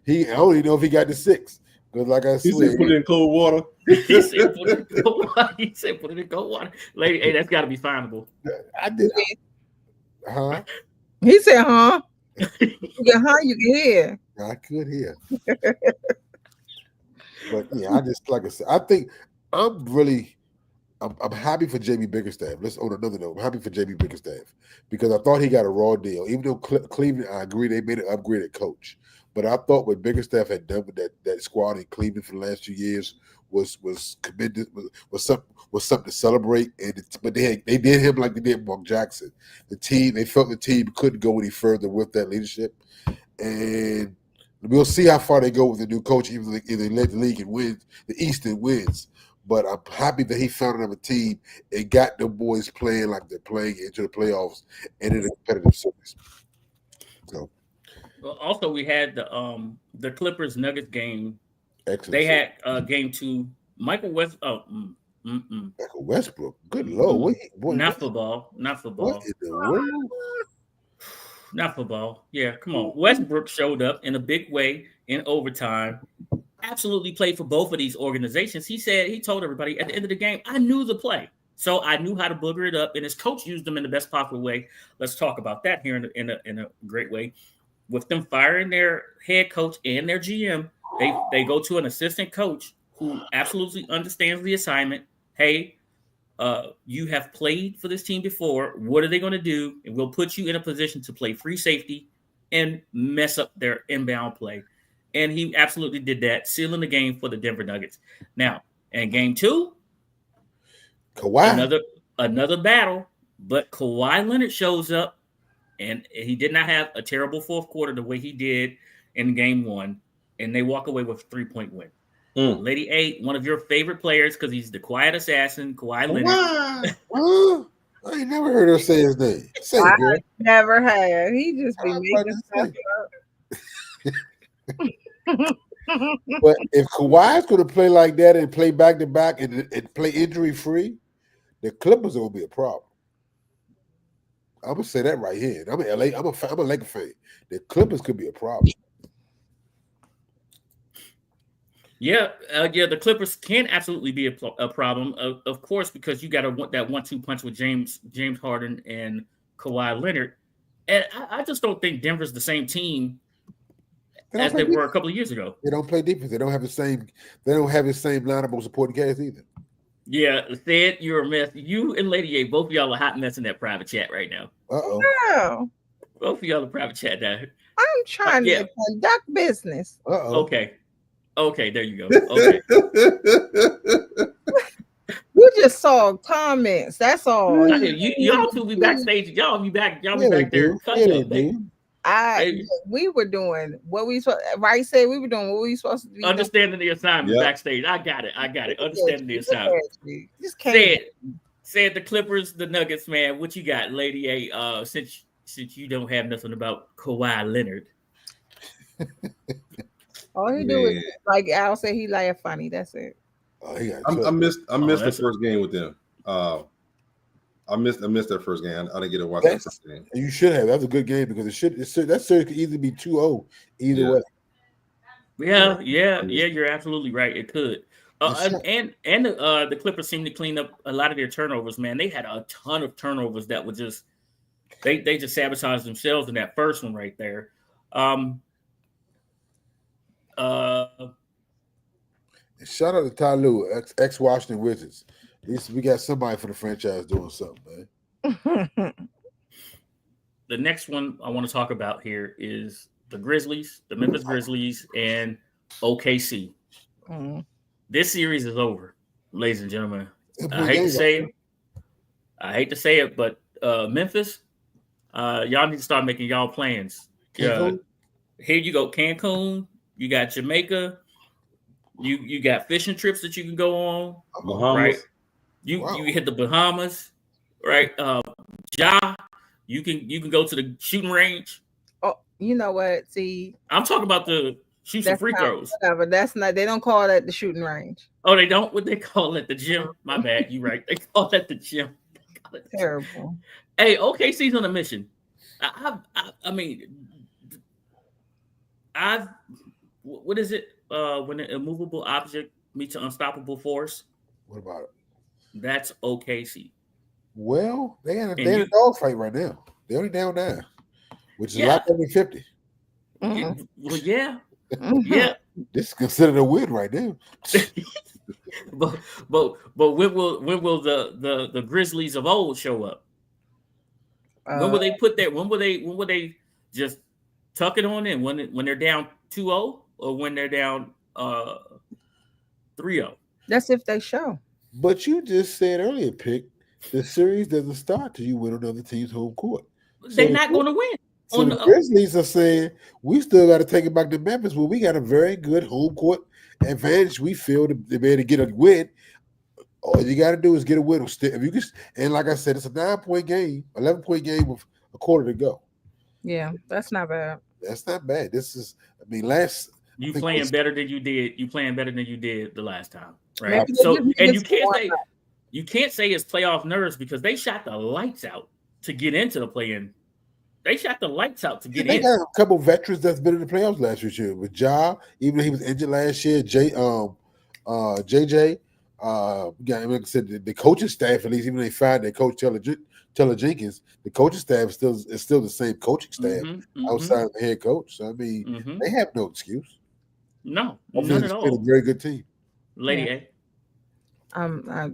I don't even know if he got the 6. Because like I said,
he said put it in cold water.
He said put it in cold water. He said put it in cold water. Lady, hey, that's got to be findable.
I did. Huh?
He said, huh? Yeah, huh? You can hear.
I could hear. But yeah, I just like I said, I think I'm happy for JB Bickerstaff. Let's on another note. I'm happy for JB Bickerstaff because I thought he got a raw deal. Even though Cleveland, I agree, they made an upgraded coach. But I thought what Bickerstaff had done with that squad in Cleveland for the last 2 years was commended, was something to celebrate. But they did him like they did Mark Jackson. They felt the team couldn't go any further with that leadership, and we'll see how far they go with the new coach. Even if they led the league and wins the East and wins. But I'm happy that he found another team and got the boys playing like they're playing into the playoffs and in a competitive series. So.
Well, also, we had the Clippers Nuggets game.
Excellent.
They had game 2. Michael Westbrook.
Michael Westbrook. Good Lord.
Not football.
What in the world?
Not football. Yeah, come on. Westbrook showed up in a big way in overtime. Absolutely played for both of these organizations. He told everybody at the end of the game, I knew the play. So I knew how to booger it up, and his coach used them in the best possible way. Let's talk about that here in a great way. With them firing their head coach and their GM, they go to an assistant coach who absolutely understands the assignment. Hey, you have played for this team before. What are they going to do? And we'll put you in a position to play free safety and mess up their inbound play. And he absolutely did that, sealing the game for the Denver Nuggets. Now, in game 2,
Kawhi.
Another battle, but Kawhi Leonard shows up, and he did not have a terrible fourth quarter the way he did in game 1, and they walk away with a 3-point win. Lady A, one of your favorite players because he's the quiet assassin, Kawhi Leonard.
I ain't never heard her say his name. Say it, girl.
Never have. He just be making stuff up.
But if Kawhi's going to play like that and play back to back and play injury free, the Clippers are going to be a problem. I'm gonna say that right here. I'm in LA. I'm a Laker fan. The Clippers could be a problem.
Yeah, the Clippers can absolutely be a problem, of course, because you got to want that 1-2 punch with James Harden and Kawhi Leonard, and I just don't think Denver's the same team as they were a couple of years ago.
They don't play defense. They don't have the same. They don't have the same lineup of supporting cast either.
Yeah, Sid, you're a mess. You and Lady A, both of y'all are hot mess in that private chat right now.
No.
Both of y'all are private chat now.
I'm trying to conduct business.
Okay, there you go. Okay.
You just saw comments. That's all.
Y'all two be backstage. Y'all be back there.
We were doing what we supposed. Right, said we were doing what we supposed to be.
Understanding the assignment backstage. I got it. Understanding the assignment. Said the Clippers, the Nuggets, man. What you got, Lady A? Since you don't have nothing about Kawhi Leonard.
All he do is, like Al said, he laugh funny. That's it.
I missed the first game with them. I missed that first game. I didn't get to watch that first game.
You should have. That's a good game because that series could easily be 2-0 either way.
Yeah, you're absolutely right. It could. And the Clippers seem to clean up a lot of their turnovers, man. They had a ton of turnovers that were just they just sabotaged themselves in that first one right there.
Shout out to Ty Lue, ex Washington Wizards. At least we got somebody for the franchise doing something, man.
The next one I want to talk about here is the Memphis Grizzlies, and OKC. This series is over, ladies and gentlemen. I hate to say it, but Memphis, y'all need to start making y'all plans. Here you go, Cancun. You got Jamaica. You got fishing trips that you can go on.
Bahamas.
Right? You hit the Bahamas, right? You can go to the shooting range.
Oh, you know what? See,
I'm talking about the shoot some free throws.
Whatever. That's not. They don't call that the shooting range.
Oh, they don't. What they call it? The gym. My bad. You right. They call that the gym.
Terrible.
Hey, OKC's on a mission. What is it? When an immovable object meets an unstoppable force.
What about it?
That's OKC.
Well, they're in a dogfight right now. They're only down 9, which is a lot better than 50.
Mm-hmm. Well, yeah.
This is considered a win right now.
but when will the Grizzlies of old show up? When will they put that? When will they just tuck it on in? When they're down 2-0 or when they're down 3-0?
That's if they show.
But you just said earlier, Pick, the series doesn't start till you win on other team's home court.
They're not going to win.
So the Grizzlies are saying we still got to take it back to Memphis, where we got a very good home court advantage. We feel to be able to get a win. All you got to do is get a win. If you can, and like I said, it's a 9-point game, 11-point game with a quarter to go.
Yeah, that's not bad.
That's not bad. This is,
you playing better than you did. You playing better than you did the last time, right? So, and you can't say it's playoff nerves because they shot the lights out to get into the play-in. They shot the lights out to get in.
They got a couple veterans that's been in the playoffs last year with Ja, even though he was injured last year. JJ, like I said, the coaching staff, at least, even though they fired their coach Taylor Jenkins, the coaching staff is still the same coaching staff outside of the head coach. So they have no excuse.
No, none at all.
It's been a very good team.
Lady A.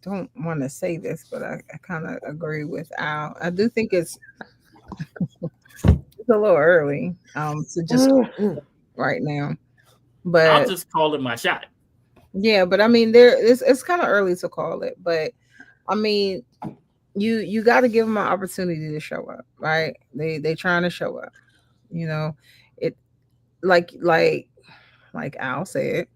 don't want to say this, but I kind of agree with Al. I do think it's a little early to just right now.
I'll
But
just call it my shot.
yeah, but I mean, it's kind of early to call it. But I mean, you got to give them an opportunity to show up, right? They trying to show up. You know, it like Al said,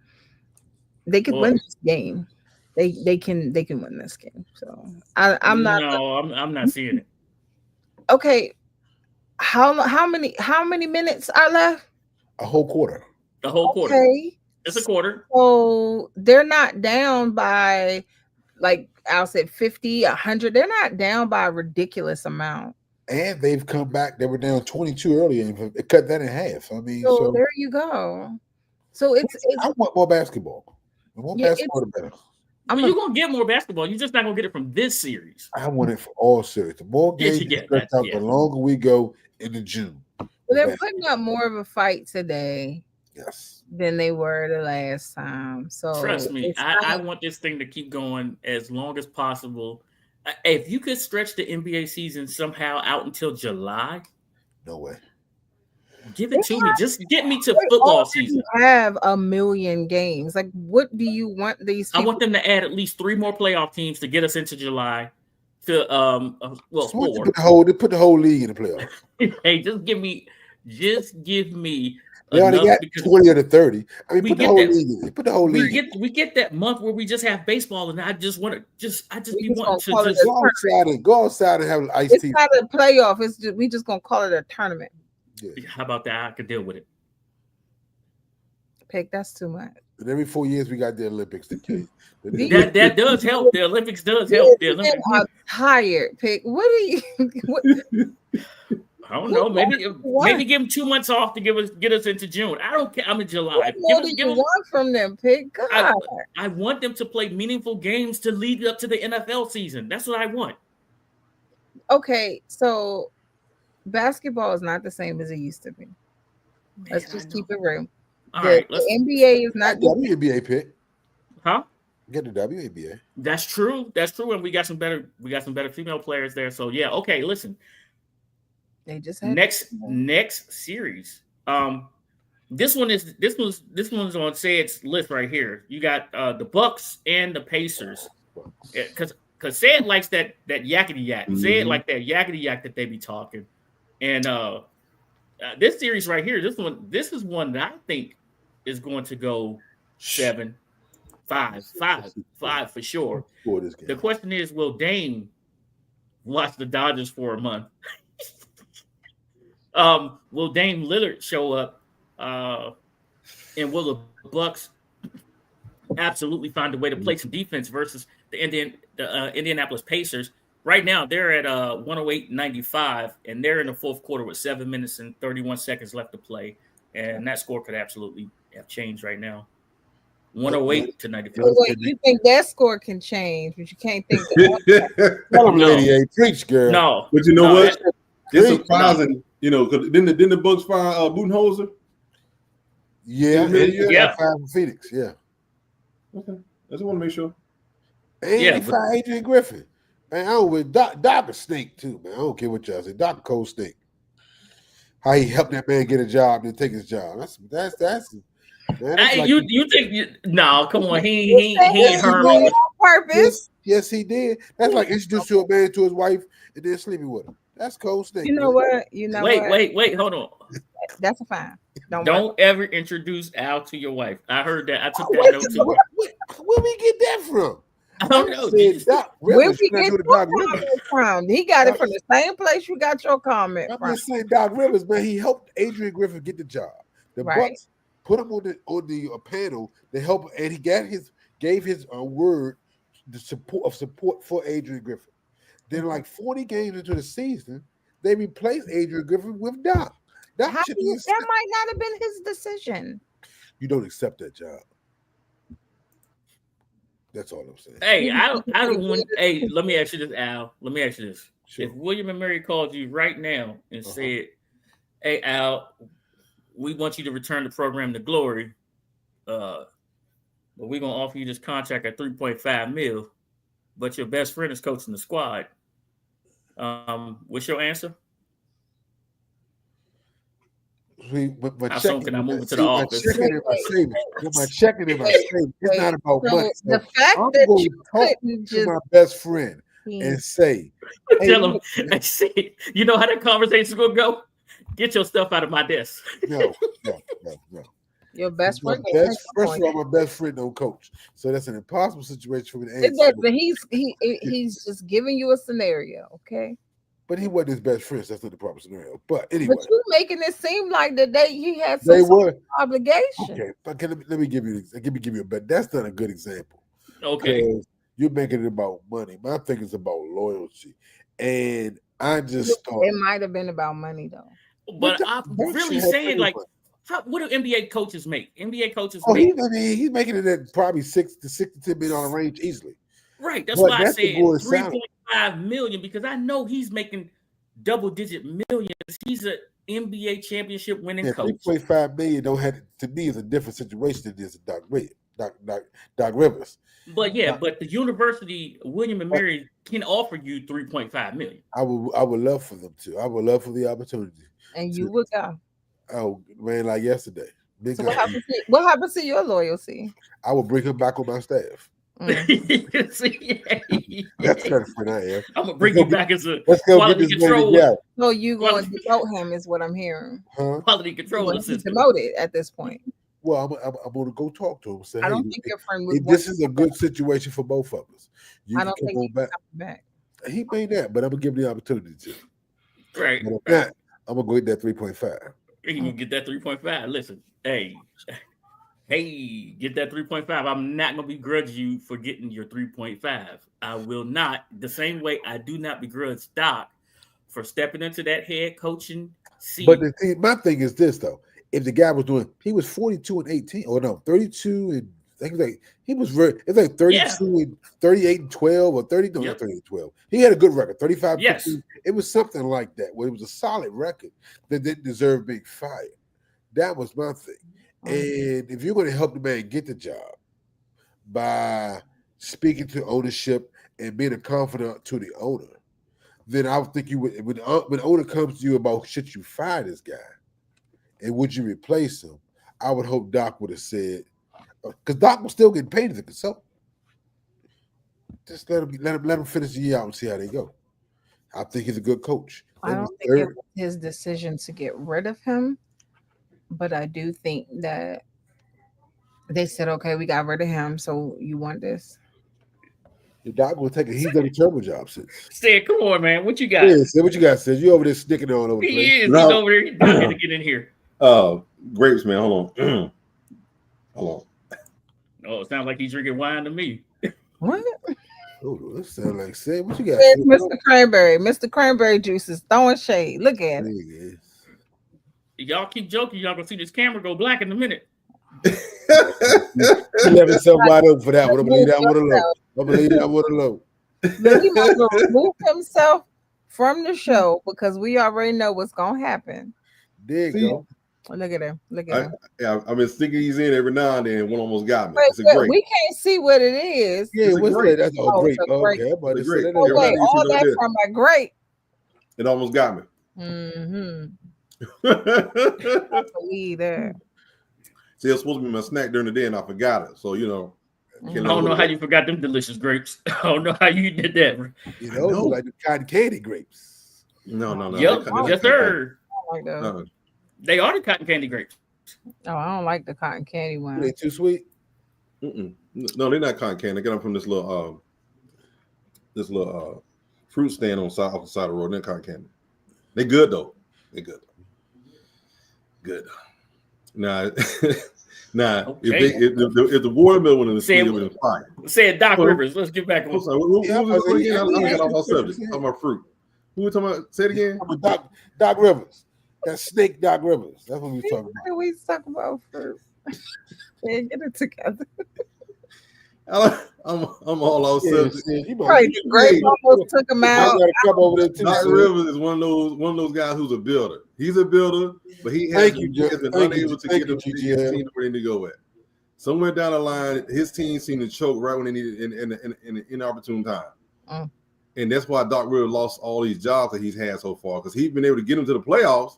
they could win this game. They can win this game. So I'm not.
No, I'm not seeing it.
Okay, how many minutes are left?
A whole quarter.
The whole quarter.
Okay,
It's a quarter.
so they're not down by, like Al said, 50, 100. They're not down by a ridiculous amount.
And they've come back. They were down 22 earlier and cut that in half. I mean,
So there you go. So it's
I want more basketball. The more basketball, the better.
You're gonna get more basketball. You're just not gonna get it from this series.
I want it for all series. The more games
Yeah,
stretch out,
yeah.
the longer we go into June.
they're putting up more of a fight today
Yes.
than they were the last time. So
Trust me,
it's
I
not-
want this thing to keep going as long as possible. If you could stretch the NBA season somehow out until July,
No way.
give it to me. Just get me to
they
football
already
season.
have a million games. Like, what do you want these
I
people?
want them to add at least 3 more playoff teams to get us into July. To
Just want to
4.
put the whole league in the playoffs.
Hey, just give me
They already
enough
got
because
20 or the 30. I mean,
we
put the
get
whole
that.
league in. Put the whole
we
league.
get that month where we just have baseball, and I just want to
We
be
just
wanting
gonna call
to
it
just.
Go outside and have an iced
It's
tea.
not a playoff. It's just, we just gonna call it a tournament.
Yeah.
How about that? I could deal with it.
Pick, that's too much.
And every 4 years we got the Olympics.
That does help. The Olympics does help. The Olympics.
I'm tired. Pick. What do you? What,
I don't know. Maybe
What?
give them 2 months off to get us into June. I don't care. I'm in July.
what more do you want from them? Pick. God.
I want them to play meaningful games to lead up to the NFL season. That's what I want.
Okay, so basketball is not the same as it used to be. Let's
Man,
just
I
keep
know.
it real.
All
The,
right.
the NBA is not.
WNBA pick.
Huh?
Get the WNBA.
That's true. That's true. And we got some better female players there. So yeah. Okay. Listen.
They just had
Next series. This one's on Said's list right here. You got the Bucks and the Pacers. Because Said likes that yakety yak. Said like that yakety yak that they be talking. And this series right here, this is one that I think is going to go 7-5 for sure.
For this game.
The question is, will Dame watch the Dodgers for a month? Will Dame Lillard show up? And will the Bucks absolutely find a way to play some defense versus the Indianapolis Pacers? Right now, they're at 108-95, and they're in the fourth quarter with 7 minutes and 31 seconds left to play. And that score could absolutely have changed right now. 108-95.
Wait, you think that score can change, but you can't think that.
Tell them,
No.
lady, hey, preach, girl.
No.
But you know
No,
what? It's
Great.
surprising, you know, because didn't the Bucks fire Budenholzer?
Yeah,
Yeah.
Five from Phoenix. Yeah.
Okay, I just want to make sure.
And
Yeah,
he fired Adrian Griffin. Man, I don't with Doc a snake too, man. I don't care what y'all say. Doc a cold snake. How he helped that man get a job and take his job. That's man, that's like
You think no, come on, he ain't heard all this.
Purpose.
yes, he did. That's like introduce a man to his wife and then sleeping with him. That's cold snake.
You know
man.
what? You know what?
Wait, hold on.
That's a fine. Don't worry.
Don't ever introduce Al to your wife. I heard that. I took
Wait,
that note too.
where we get that from?
I don't know.
Said Doc
Where
Rivers.
we
Can I
get
do the
your
Doc Rivers?
comment from? He got it from the same place you got your comment
I'm
from.
just saying, Doc Rivers, man, he helped Adrian Griffin get the job. The
Right.
Bucks put him on the panel to help, and he gave his word the support for Adrian Griffin. Then, like 40 games into the season, they replaced Adrian Griffin with Doc. Doc
How
should
do
be
you, that might not have been his decision.
You don't accept that job. That's all I'm saying.
Hey, I don't want. Hey, let me ask you this, Al. Let me ask you this.
Sure.
If William and Mary called you right now and said, "Hey, Al, we want you to return the program to glory, but we're gonna offer you this contract at $3.5 million," but your best friend is coaching the squad. What's your answer? How soon can I move into the office?
My checking in my savings. It's not about money. So
the fact
I'm
that
going
you
to talk
couldn't
to
just
my best friend and say, hey,
Tell him, I see. You know how that conversation's gonna go? Get your stuff out of my desk.
no.
your best friend.
First of all, my best friend don't coach, so that's an impossible situation for me to answer.
But he's just giving you a scenario, okay?
But he wasn't his best friend. So that's not the proper scenario. But anyway,
But you making it seem like he had
they
some
were
obligation.
okay. But let me give you a but that's not a good example.
Okay.
Because you're making it about money. My thing is about loyalty, and I just thought
It might have been about money though.
But I'm really saying, like, what do NBA coaches make? NBA coaches
he's making it at probably $6 to $10 million range easily.
Right. That's why I said 3.5 million, because I know he's making double-digit millions. He's an NBA championship winning coach.
3.5 million to me is a different situation than this Doc Rivers.
But but the University, William and Mary, can offer you 3.5 million.
I would love for them to. I would love for the opportunity.
And you would go.
Oh man, like yesterday.
So what happens to your loyalty?
I will bring him back on my staff. That's kind of fun I am.
I'm gonna bring you back as a
quality control.
So you going to demote him is what I'm hearing.
Quality control assistant.
Demoted at this point.
Well, I'm going to go talk to him. Say,
I don't think your friend would.
This is a good situation for both of us.
I don't think he's back.
He made that, but I'm gonna give him the opportunity to.
Right.
But if not, I'm gonna go get that 3.5.
You can get that 3.5. Listen, hey, get that 3.5. I'm not gonna begrudge you for getting your 3.5. I will not. The same way I do not begrudge Doc for stepping into that head coaching seat.
But my thing is this though: if the guy he was 42 and 18, or no, 32 and I think it's like 32 and 38 and 12 or 30, no, not 38 and 12. He had a good record, 35.
Yes.
15. It was something like that, where it was a solid record that didn't deserve being fired. That was my thing. And if you're going to help the man get the job by speaking to ownership and being a confidant to the owner, then I would think you would, when the owner comes to you about should you fire this guy and would you replace him, I would hope Doc would have said, because Doc was still getting paid as a consultant. Just let him finish the year out and see how they go. I think he's a good coach.
I don't think it was his decision to get rid of him, but I do think that they said, okay, we got rid of him, so you want this?
The Doc will take it. He's done a terrible job since.
Sid, come on, man. What you got?
Yeah, Sid, what you got, Sid? You over there sticking all over the place.
He is. No. He's over there. He's going to get in here.
Grapes, man. Hold on. Hold on.
Oh, it sounds like he's drinking wine to me.
What?
Oh, that sounds like Sid. What you got?
Mr. Cranberry. Mr. Cranberry juice is throwing shade. Look at it.
Y'all keep joking. Y'all gonna see this camera go black in a minute.
Never somebody up for that one. I'm gonna leave that one alone.
But he might remove himself from the show because we already know what's gonna happen.
There you go.
Look at him. Look at him.
I've been sticking these in every now and then. One almost got me.
Wait,
it's a grape.
We can't see what it is.
Yeah, what's that? That's all grape.
Okay,
but
it's a grape.
Oh, wait, all that from my grape.
It almost got me.
I believe that.
See, it was supposed to be my snack during the day, and I forgot it. So
I don't know how you forgot them delicious grapes. I don't know how you did that.
You know, like the cotton candy grapes.
No.
Yep, yes, sir.
Like
they are the cotton candy grapes.
Oh, I don't like the cotton candy one.
They too sweet.
No, they're not cotton candy. They got them from this little fruit stand off the side of the road. They're cotton candy. They good though. They good. Good. Nah. Okay. If the watermelon in the studio was fire.
Said Doc Rivers. Let's get back on.
I'm sorry. I got off my subject. I'm my fruit. Who we talking about? Say it again.
Doc Rivers. That snake Doc Rivers. That's what we talking about.
What are we talking about fruit? Yeah, get it together.
I'm all out subject.
Right, the grape almost took him out.
Doc Rivers is one of those guys who's a builder. He's a builder, but he has been unable to get the team where they need to go at. Somewhere down the line, his team seemed to choke right when they needed in an inopportune time. And that's why Doc really lost all these jobs that he's had so far, because he's been able to get them to the playoffs.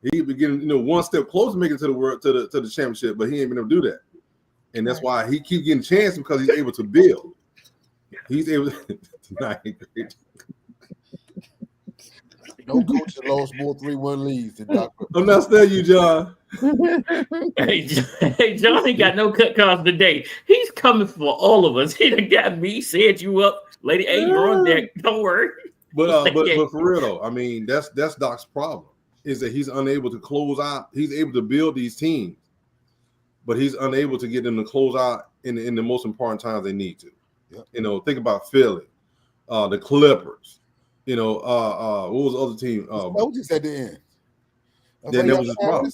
He's been getting, one step closer to making it to the championship, but he ain't been able to do that. And that's why he keeps getting chances, because he's able to build. He's able to
No coach has lost more 3-1 leads than Doc.
I'm not studying you, John.
Hey, John ain't got no cut cards today. He's coming for all of us. He done got me, set you up. Lady A, you're on deck. Don't worry.
But for real though, I mean, that's Doc's problem, is that he's unable to close out. He's able to build these teams, but he's unable to get them to close out in the most important times they need to. Yep. Think about Philly, the Clippers. What was the other team?
Celtics at the end.
That was his problem.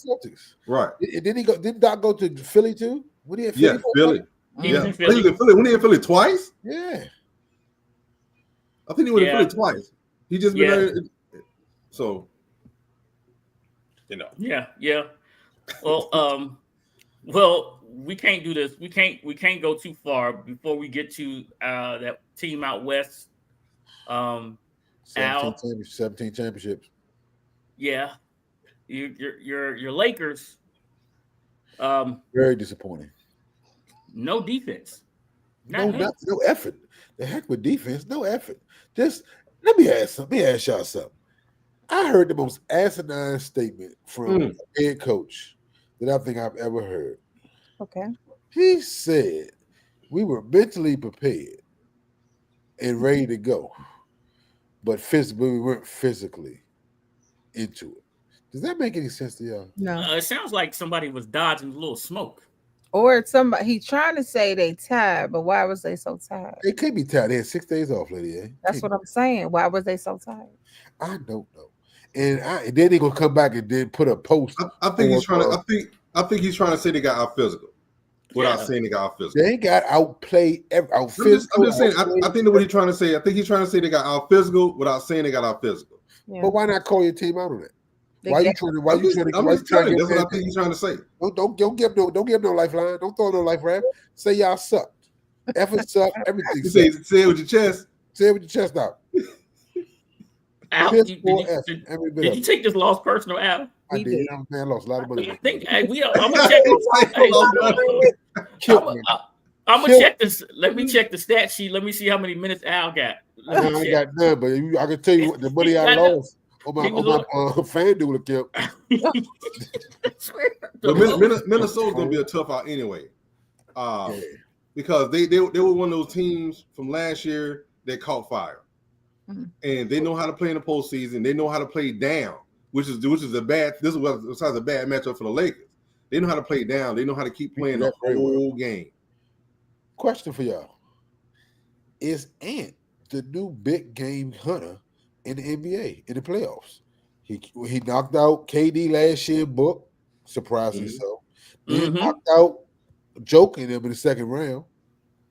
Right.
Didn't Doc go to Philly too? When he had Philly?
Yeah, Philly.
He was in Philly.
When he had Philly twice?
Yeah.
I think he went to Philly twice. He just been there. So,
Yeah. Well, we can't do this. We can't go too far before we get to that team out west.
17 championships.
Yeah. Your Lakers.
Very disappointing.
No defense.
No effort. The heck with defense, no effort. Just let me ask y'all something. I heard the most asinine statement from a head coach that I think I've ever heard.
Okay.
He said we were mentally prepared and ready to go, but physically we weren't physically into it. Does that make any sense to y'all?
No.
It sounds like somebody was dodging a little smoke.
Or somebody, he's trying to say they tired, but why was they so tired?
They could be tired. They had 6 days off, Lady A.
That's what I'm saying. Why was they so tired?
I don't know. And then they gonna come back and then put a post.
I think he's trying to. I think he's trying to say they got out physical, without saying they got out physical.
They got outplayed. Out physical.
I'm just saying. I think what he's trying to say. I think he's trying to say they got out physical without saying they got out physical.
Yeah.
But why not call your team out on that? Why you trying to?
That's what I think he's trying to say.
Don't give no lifeline. Don't throw no life raft. Say y'all sucked. Effort sucked. Everything.
Say it with your chest.
Say it with your chest out.
Al, did you take this loss personal, Al?
I did. Man, I lost a lot of money.
I think I'm gonna check this. I'm gonna check this. Let me check the stat sheet. Let me see how many minutes Al got.
I ain't got none, but I can tell you what the money I lost. On my FanDuel account.
But Minnesota's gonna be a tough out anyway, because they were one of those teams from last year that caught fire, and they know how to play in the postseason. They know how to play down, which is a bad. This was besides a bad matchup for the Lakers. They know how to play down. They know how to keep playing the whole game.
Question for y'all: is Ant the new big game hunter in the NBA in the playoffs? He knocked out KD last year, book surprisingly so. Then knocked out Joking them in the second round.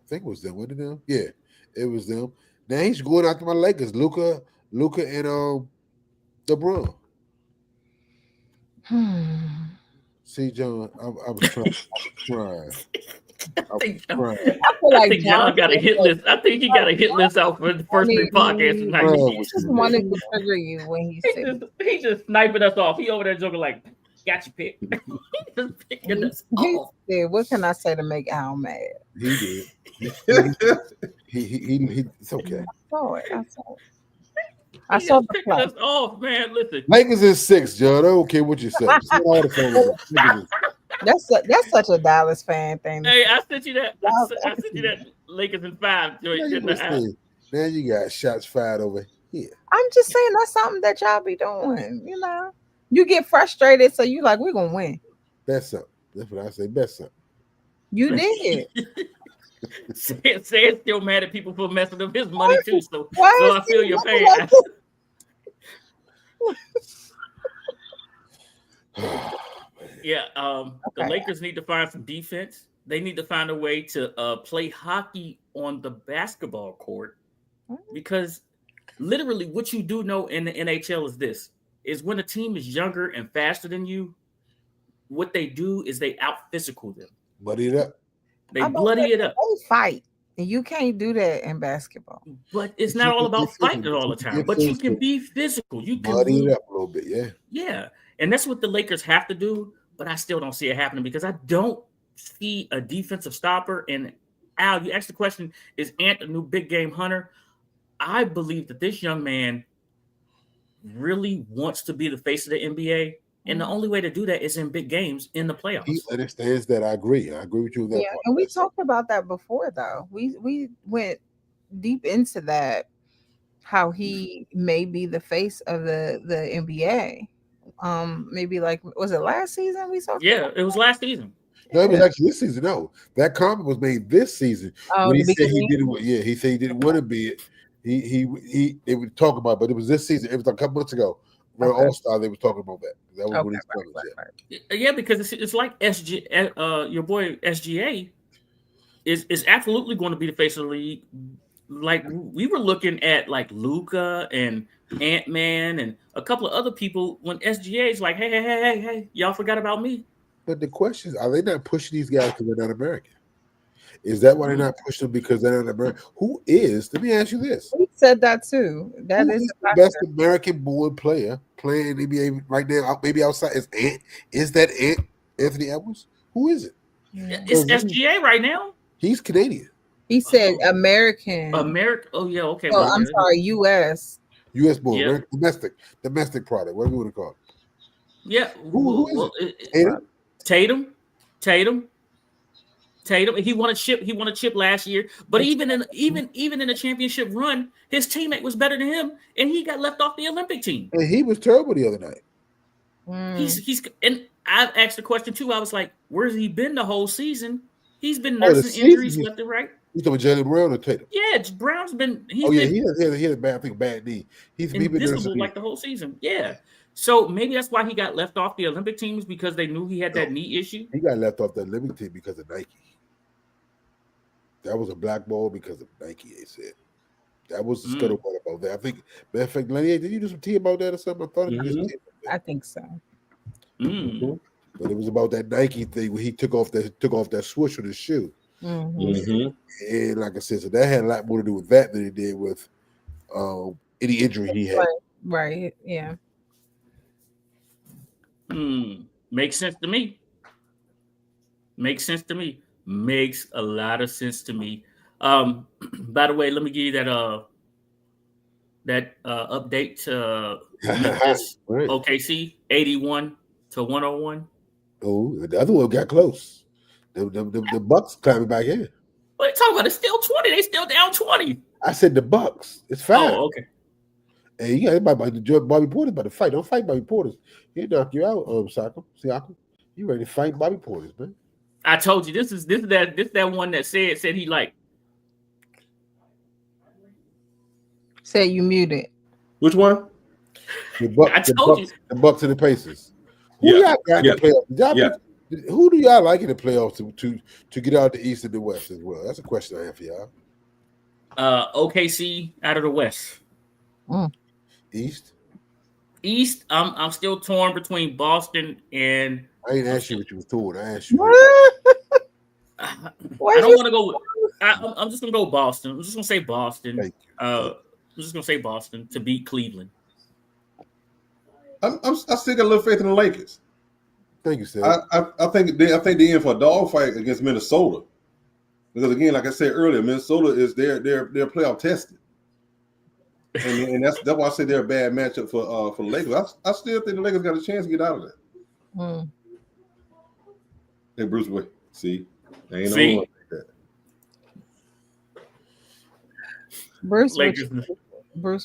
I think it was them, wasn't it them? Yeah, it was them. Now he's going after my Lakers, Luka and LeBron. See, John, I was trying.
I think John got a hit list. I think he got a hit list out for the first three podcasts tonight.
He just wanted to trigger you when he said
he just sniping us off. He over there joking like, got your pick.
He said, what can I say to make Al mad?
He did. he it's okay.
I saw the play.
Us off, man. Listen.
Lakers is 6, John. I don't care what you say.
That's such a Dallas fan thing.
Hey, I sent you that. I sent you that Lakers in 5.
Now you got shots fired over here.
I'm just saying that's something that y'all be doing. You know, you get frustrated, so you like, we're gonna win.
That's up. That's what I say. Best up.
You did.
Say's still mad at people for messing up his money too. So I feel your pain. Yeah, the Lakers need to find some defense. They need to find a way to play hockey on the basketball court, because literally what you do know in the NHL is this: is when a team is younger and faster than you, what they do is they out physical them.
Muddy it up.
They
I'm about
bloody
to say,
it up.
They fight, and you can't do that in basketball.
But it's
But
not
you
all
can
about
get
fighting
physical.
all the
You can
time.
get
But you can
physical.
be physical. You can
Muddy
move.
it up a little bit, yeah.
Yeah. And that's what the Lakers have to do. But I still don't see it happening because I don't see a defensive stopper. And Al, you asked the question, is Ant a new big game hunter? I believe that this young man really wants to be the face of the NBA. And the only way to do that is in big games in the playoffs.
He understands that. I agree with you with that
Yeah,
part.
and we talked about that before, though. We went deep into that, how he may be the face of the NBA. Maybe like, was it last season we saw?
Yeah, it was last season.
No, it was actually this season. No, that comment was made this season. When he
the
said he
beginning?
didn't. Yeah, he said he didn't want to be it. He they were talking about, but it was this season. It was a couple months ago.
Okay.
All Star, they were talking about that. That was when
Okay,
his comments. Yeah.
Yeah, because it's like SG, your boy SGA is absolutely going to be the face of the league. Like we were looking at like Luka and Ant-Man and a couple of other people when SGA is like, hey, y'all forgot about me.
But the question is, are they not pushing these guys because they're not American? Is that why they're not pushing them because they're not American? Who is? Let me ask you this:
We said that too. That
who
is
is
a
the best
factor.
American-born player playing in the NBA right now? Maybe outside is Ant. Is that Ant Anthony Edwards? Who is it?
It's SGA right now.
He's Canadian.
He said American.
America. Oh yeah, okay.
Oh, I'm sorry, U.S.
U.S. born,
Yeah.
domestic product, whatever you want to call it.
Yeah.
Who is it?
Tatum. He won a chip last year, but even in the championship run, his teammate was better than him, and he got left off the Olympic team.
And he was terrible the other night.
He's and I've asked the question too. I was like, where's he been the whole season? He's been nursing injuries left and right.
You talking about Jaylen Brown or Tatum?
Yeah, Brown's been.
He had a bad knee. He's been
invisible like the whole season. Yeah. So maybe that's why he got left off the Olympic teams because they knew he had that knee issue.
He got left off the Olympic team because of Nike. That was a black ball because of Nike, they said. That was the scuttlebutt about that. I think, matter of fact, Lenny, did you do some tea about that or something? I thought you just did.
I think so.
But it was about that Nike thing where he took off that swoosh on his shoe. And like I said, so that had a lot more to do with that than it did with any injury he had.
Right. Yeah.
Makes sense to me. Makes a lot of sense to me. By the way, let me give you that update to
Right.
OKC 81-101.
Oh, the other one got close. The Bucks climbing back in.
What are you talking about? It's still 20. They still down 20.
I said the Bucks. It's fine.
Oh, okay.
Hey, you got Bobby Portis about to fight. Don't fight Bobby Portis. He'll knock you out, Siakam. You ready to fight Bobby Portis, man?
I told you this is that one that said he like.
Said you
Which one?
The Bucks and the Pacers. Who y'all got in the playoffs? Who do y'all like in the playoffs to get out the East and the West as well? That's a question I have for y'all.
OKC out of the West.
East.
I'm still torn between Boston and.
I ain't asked you what you was told. I asked you.
I don't want to go. I'm just gonna go Boston. I'm just gonna say Boston.
Thank you.
I'm just gonna say Boston to beat Cleveland.
I still got a little faith in the Lakers.
Thank you, sir.
I think they're in for a dogfight against Minnesota. Because again, like I said earlier, Minnesota is they're playoff tested, and that's why I say they're a bad matchup for the Lakers. I still think the Lakers got a chance to get out of that. Hey, Bruce, wait, see, there ain't no one like that.
Bruce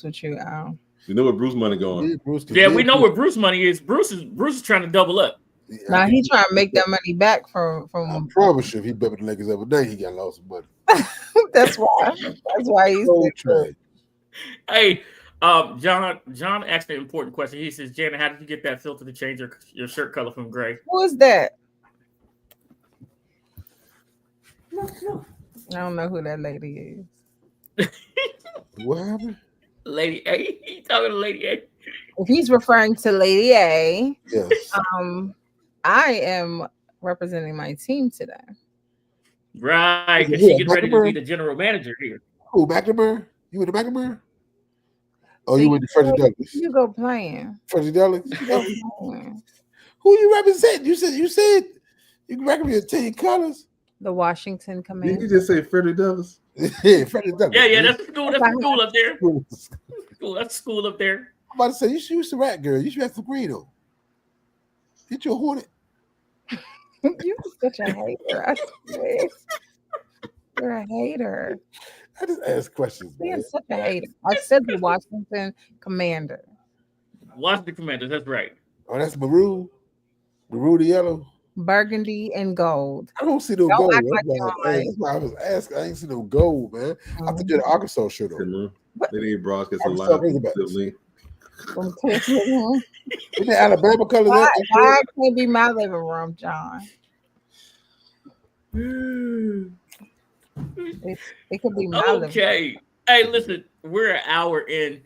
with you, Al.
You know where Bruce money going?
We know where Bruce money is. Bruce is trying to double up.
Now he's trying to make that money back from.
I promise you, if he bet with the Lakers every day, he got lost some money.
That's why he's
trying.
Hey, John asked an important question. He says, "Janet, how did you get that filter to change your shirt color from gray?"
Who is that? I don't know who that lady is.
What happened?
Lady A. He talking to Lady A.
If he's referring to Lady A,
yes.
I am representing my team today.
Right, because
Yeah,
she getting ready to be
McNamara?
the general manager here.
Who, McNamara? You went to McNamara? Oh,
So
you went to Frederick Douglass.
You go playing.
Frederick Douglass?
You go playing.
Who you represent? You said you can represent 10 colors.
The Washington
Did
Commanders.
you just say Freddie Douglas?
Yeah, Frederick Douglass.
Yeah, that's the school. That's the school up there.
I'm
School, that's the school up there.
about to say you should use the rat girl. You should have the green though. Get your Hornet.
You're such a hater. I swear. You're a hater.
I just ask questions,
You're
man.
such a hater. I said the Washington Commander.
Washington Commanders. That's right.
Oh, that's maroon. Maroon to yellow.
Burgundy and gold.
I don't see no
Don't
gold.
act
That's
like
why,
you don't
hey,
like-
that's why I was asking. I ain't see no gold, man. I thought you had an Arkansas shirt on.
Couldn't They need broadcast a
I'm
lot
so
of
Razorbacks.
link.
From Texas.
Isn't that Alabama colors?
Why can't be my living room, John? It could be my living room.
Okay. Hey, listen, we're an hour in,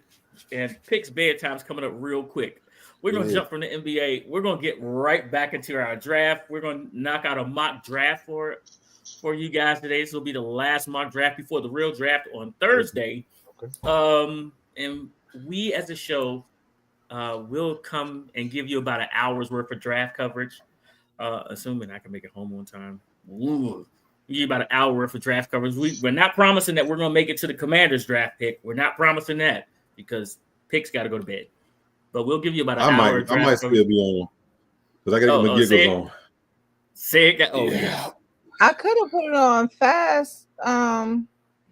and Pick's bedtime's coming up real quick. We're going to
Yeah.
jump from the NBA. We're going to get right back into our draft. We're going to knock out a mock draft for you guys today. This will be the last mock draft before the real draft on Thursday.
Okay.
And we as a show will come and give you about an hour's worth of draft coverage, assuming I can make it home on time. Ooh. We give you about an hour worth of draft coverage. We're not promising that we're going to make it to the Commanders draft pick. We're not promising that because Pick's got to go to bed. But we'll give you about an hour.
I might still be on because I got to get my
say
giggles
it.
on.
Say it. Oh,
Yeah.
I could have put it on fast.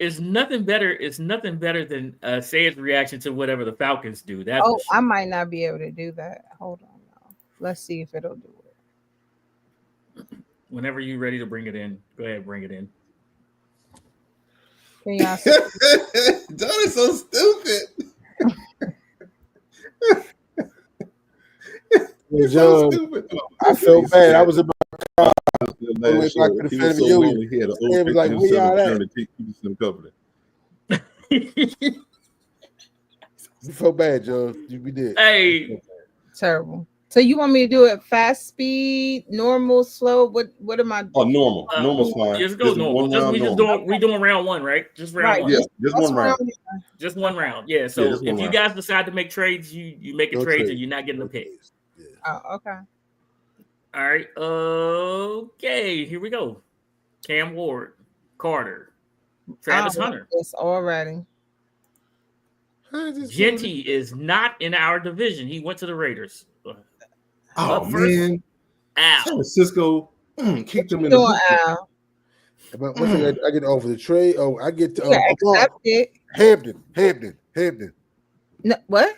It's nothing better. It's nothing better than Sayed's reaction to whatever the Falcons do. That's
Oh, I might not be able to do that. Hold on, now. Let's see if it'll do it.
whenever you're ready to bring it in. Go ahead, bring it in.
Can y'all see?
John is so stupid. He's so
John,
stupid. Oh,
I felt bad. I was about
last
way
show,
back to the
he was
family
so
union.
lonely, he had an
It was like,
old
where y'all at?
to keep some company.
you felt bad, John. We did.
Hey,
Terrible. So you want me to do it fast speed, normal, slow? What am I?
Oh, normal. Normal's fine.
Just go normal. We doing round one, right? Just round
Right.
one.
Yeah, just
That's
one round.
round.
Just one round. Yeah. So
just
if
one
you
round.
guys decide to make trades, you make a
No
trade
trade.
and you're not getting a pick.
Yeah.
Oh, okay.
All right. Okay. Here we go. Cam Ward, Carter, Travis Hunter.
It's already.
Genty is not in our division. He went to the Raiders.
Oh
Up first.
man,
Ow.
San Francisco kicked him in
Doing
the.
But one thing I get over the trade. Oh, I get to
Yeah, accept it.
Hampton,
No, what?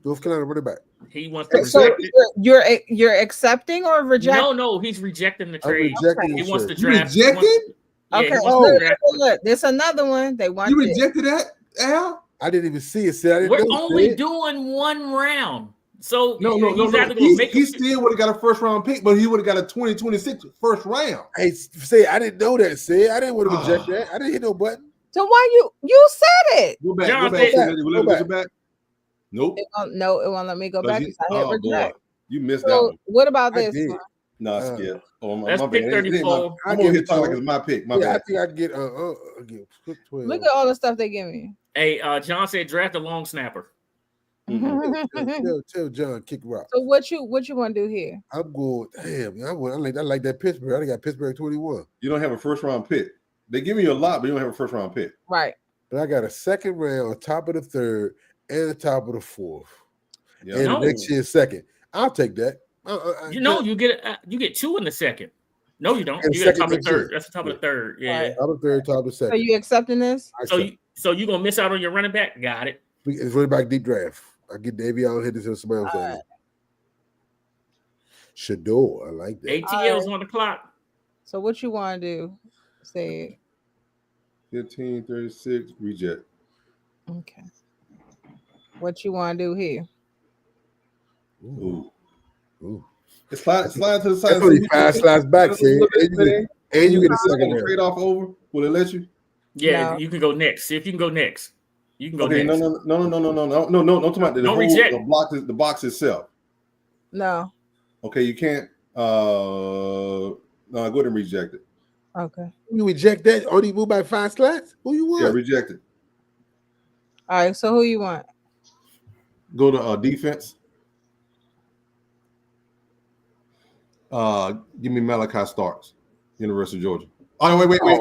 North Carolina running back.
He wants to
So
reject it.
you're accepting or rejecting?
No, he's rejecting the
I'm
trade.
rejecting
He
the
wants to
trade.
draft.
You rejected?
Okay.
He wants
Oh.
to draft.
Look, there's another one. They want
You
it.
rejected that, Al?
I didn't even see it. Sid. I didn't
We're
know,
only
Sid.
doing one round. So
No.
he's either going to make
He still would have got a first round pick, but he would have got a 2026 first round.
Hey, Sid, I didn't know that. Sid, I didn't want to reject that. I didn't hit no button.
So why you said it?
Go back.
John
Go back.
said-
Will let me go back? Nope.
No, it won't let me go back.
You,
'Cause I hit
oh, boy.
reject.
You missed that
So
one.
what about
I
this
did.
one?
No, skip. Oh,
That's
my
pick
bad.
34.
I'm
I
over here
give it
talking
to
like it's my pick. My
Yeah, I
bad.
think I can get put 12.
Look at all the stuff they give me.
Hey, John said draft a long snapper.
Tell John kick rock.
So what you want to do here?
I'm going. Damn, I like that Pittsburgh. I got Pittsburgh 21,
You don't have a first round pick. They give you a lot, but you don't have a first round pick.
Right.
but I got a second round, on top of the third, and the top of the fourth,
Yeah.
and
No.
the next year's second. I'll take that.
You get two in the second. No, you don't.
And
You get the
second
top of the
next
third.
year.
That's the top of the third. Yeah.
Right.
top of the third, top of the
So
second.
you accepting this?
I
So
accept.
you gonna miss out on your running back? Got it.
It's running back deep draft. I get Davion Henderson, somebody else.
All right.
Shador, I like that.
ATL's on the clock.
So what you want to do? Say it.
15, 36, reject.
Okay. What you want to do here?
Ooh.
Ooh.
Slide to the side.
That's only 5 slides back, Sid. And you get a second round.
Trade off over. Will it let you?
Yeah,
No.
you can go next. See if you can go next. You can go
Okay,
next.
no. Don't talk about the
Don't
whole
reject.
the box itself.
No.
Okay, you can't. No, go ahead and reject it.
Okay.
You reject that? Only moved by 5 slots? Who you want?
Yeah, reject it.
All right. So who you want?
Go to defense. Give me Malachi Starks, University of Georgia. Oh, wait.
Yeah,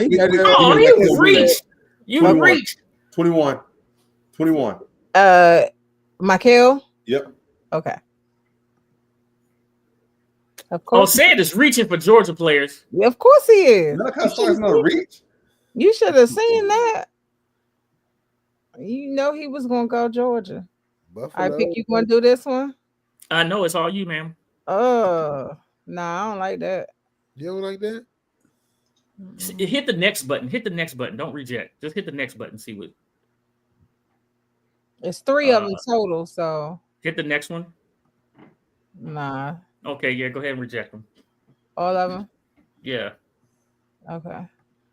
he got that.
Oh,
Give me
you reached. You
21.
reached.
21.
Michael.
Yep.
Okay. Of
Oh,
course.
Sanders reaching for Georgia players.
Of course he is.
Malachi Starks not a reach.
You should have seen that. You know he was gonna go Georgia. I pick you gonna do this one.
I know it's all you, ma'am.
Nah, I don't like that.
You don't like that?
Hit the next button. Hit the next button. Don't reject. Just hit the next button. See what.
It's 3 of them total, so
Hit the next one.
nah.
Okay, yeah, go ahead and reject them.
All of them.
Yeah.
Okay.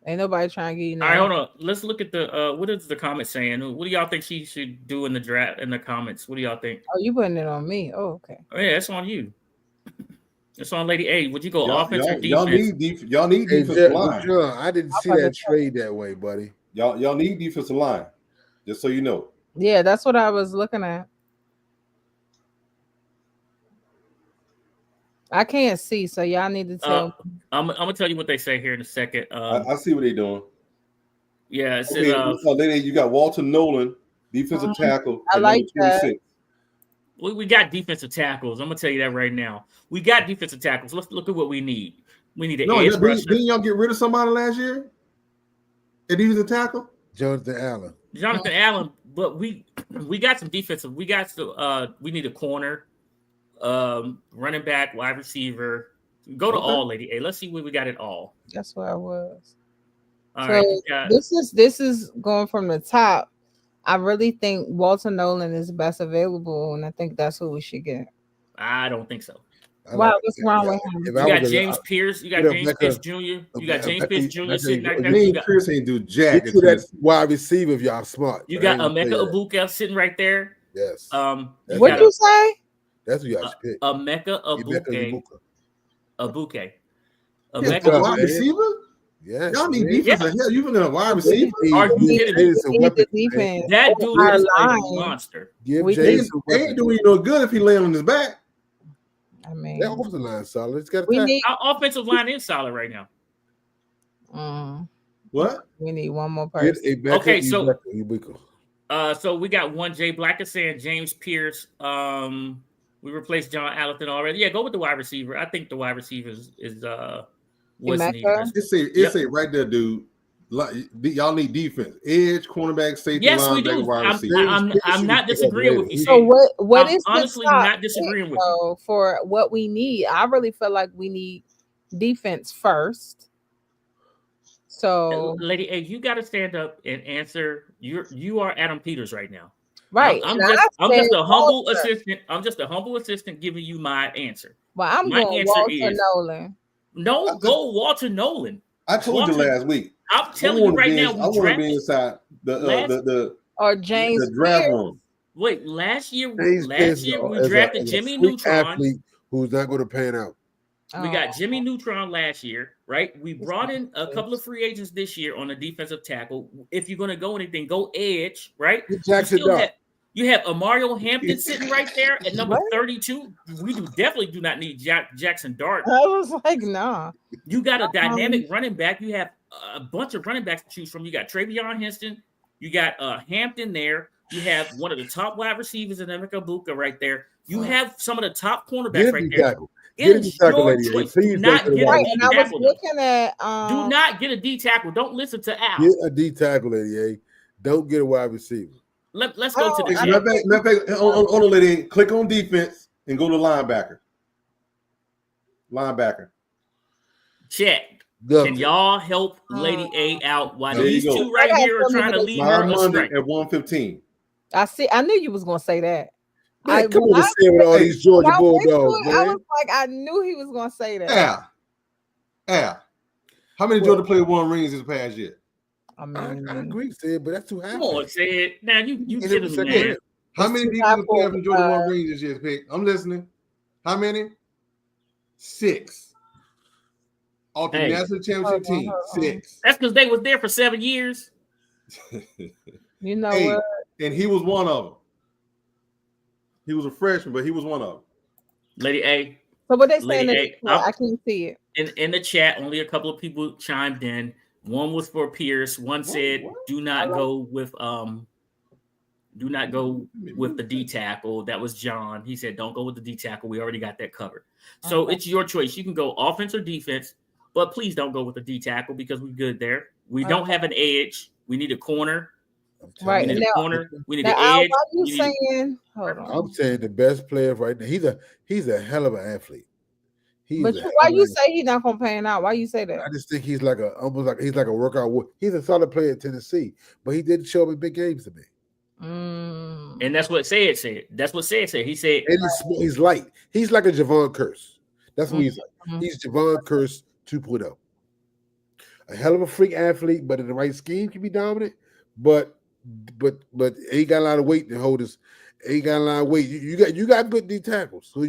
Ain't nobody trying to get you.
All right, hold on. Let's look at the what is the comment saying? What do y'all think she should do in the draft in the comments? What do y'all think?
Oh, you putting it on me? Oh, okay.
Oh, yeah, it's on you. It's on Lady A. Would you go offense or defense?
Y'all need defensive line.
Sure, I didn't see that trade that way, buddy.
Y'all need defensive line. Just so you know.
Yeah, that's what I was looking at. I can't see, so y'all need to tell.
I'm gonna tell you what they say here in a second.
I see what they're doing.
Yeah, it says,
lady, you got Walter Nolan, defensive tackle.
I like that.
We got defensive tackles. I'm gonna tell you that right now. We got defensive tackles. Let's look at what we need. We need an edge rusher.
Didn't y'all get rid of somebody last year? A defensive tackle?
Jonathan Allen.
But we got some defensive. We got we need a corner, running back, wide receiver. Go to all, Lady A. Let's see what we got at all.
That's where I was.
All
so
right,
this is going from the top. I really think Walter Nolan is best available, and I think that's who we should get.
I don't think so.
Wow, what's wrong with him?
You got James Pierce. You got James Pierce Jr. You got James Pierce Jr. sitting right there.
James Pierce ain't do jack.
Get to that wide receiver if y'all smart.
You got Emeka Egbuka sitting right there.
Yes.
What'd you say?
That's who y'all should pick.
Emeka Egbuka.
Emeka wide receiver?
Yeah,
y'all need defense. Hell, you been a wide receiver?
Are you kidding me?
Defense.
That dude is a monster.
They ain't doing you no good if he laying on his back.
I mean,
that offensive line solid. It's got
our offensive line is solid right now.
What?
We need one more person.
Okay, so we got one Jay Blackison and James Pierce. We replaced John Allison already. Yeah, go with the wide receiver. I think the wide receiver is what's needed.
It's a right there, dude. Y'all need defense, edge, cornerback, safety.
Yes, we do. I'm not disagreeing with you.
So what is
honestly not disagreeing with you
for what we need? I really feel like we need defense first. So,
Lady A, you got to stand up and answer. You are Adam Peters right now.
Right.
I'm just a humble assistant. I'm just a humble assistant giving you my answer.
Well, I'm going Walter Nolan.
No, go Walter Nolan.
I told you last week.
I'm telling you right now.
I want to be inside the
James
the draft room.
Wait, last year we drafted Jimmy Neutron,
who's not going to pan out.
We got Jimmy Neutron last year, right? We brought in a couple of free agents this year on the defensive tackle. If you're going to go anything, go edge, right? You have Amario Hampton sitting right there at number 32. We definitely do not need Jackson Dart.
I was like, nah.
You got a dynamic running back. You have a bunch of running backs to choose from. You got Travion Hinston. You got Hampton there. You have one of the top wide receivers in Emeka Egbuka right there. You have some of the top cornerbacks right there. It's your choice. Do not get a D tackle. Do not get a D tackle. Don't listen to Al.
Get a D tackle, Lady A. Don't get a wide receiver.
Let's go to the
chat. Hold on, Lady. Click on defense and go to linebacker.
Check. Can y'all help Lady A out while these two right here are trying to lead her astray?
At 115.
I knew you was gonna say that.
Man, come on, say with all these Georgia Bulldogs, man.
I was like, I knew he was gonna say that.
Yeah. How many Georgia players won rings this past year?
I agree, Sid, but that's too high.
Come on, Sid. Now you get it, man.
How many defensive players from Georgia won rings this year, Pick? I'm listening. How many? 6. Off the
Hey.
national championship team, 6.
That's because they was there for 7 years.
You know
Hey,
what?
and he was one of them. He was a freshman, but he was one of them.
Lady A.
So what they
Lady
saying?
A,
I can't see it.
In the chat, only a couple of people chimed in. One was for Pierce. One said, "Do not go with the D tackle." That was John. He said, "Don't go with the D tackle. We already got that covered." So it's your choice. You can go offense or defense, but please don't go with the D tackle because we're good there. We don't have an edge. We need a corner.
Right.
We need a corner. We need an
Now,
edge.
what are you saying? Hold on.
I'm saying the best player right now. He's a hell of an athlete.
But why you say he's not gonna pan out? Why you say that?
I just think he's like a workout. He's a solid player at Tennessee, but he didn't show up in big games to me.
And that's what Said said. That's what Said said. He said,
and he's light. He's like a Javon Curse. That's what he's like. He's Javon Curse 2.0. A hell of a freak athlete, but in the right scheme can be dominant. But ain't got a lot of weight to hold us. Ain't got a lot of weight. You got good D tackles. So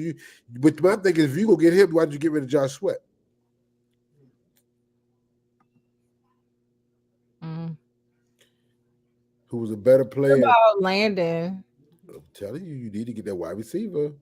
but my thing is, if you go get him, why don't you get rid of Josh Sweat? Who was a better player?
What about Landon?
I'm telling you, you need to get that wide receiver.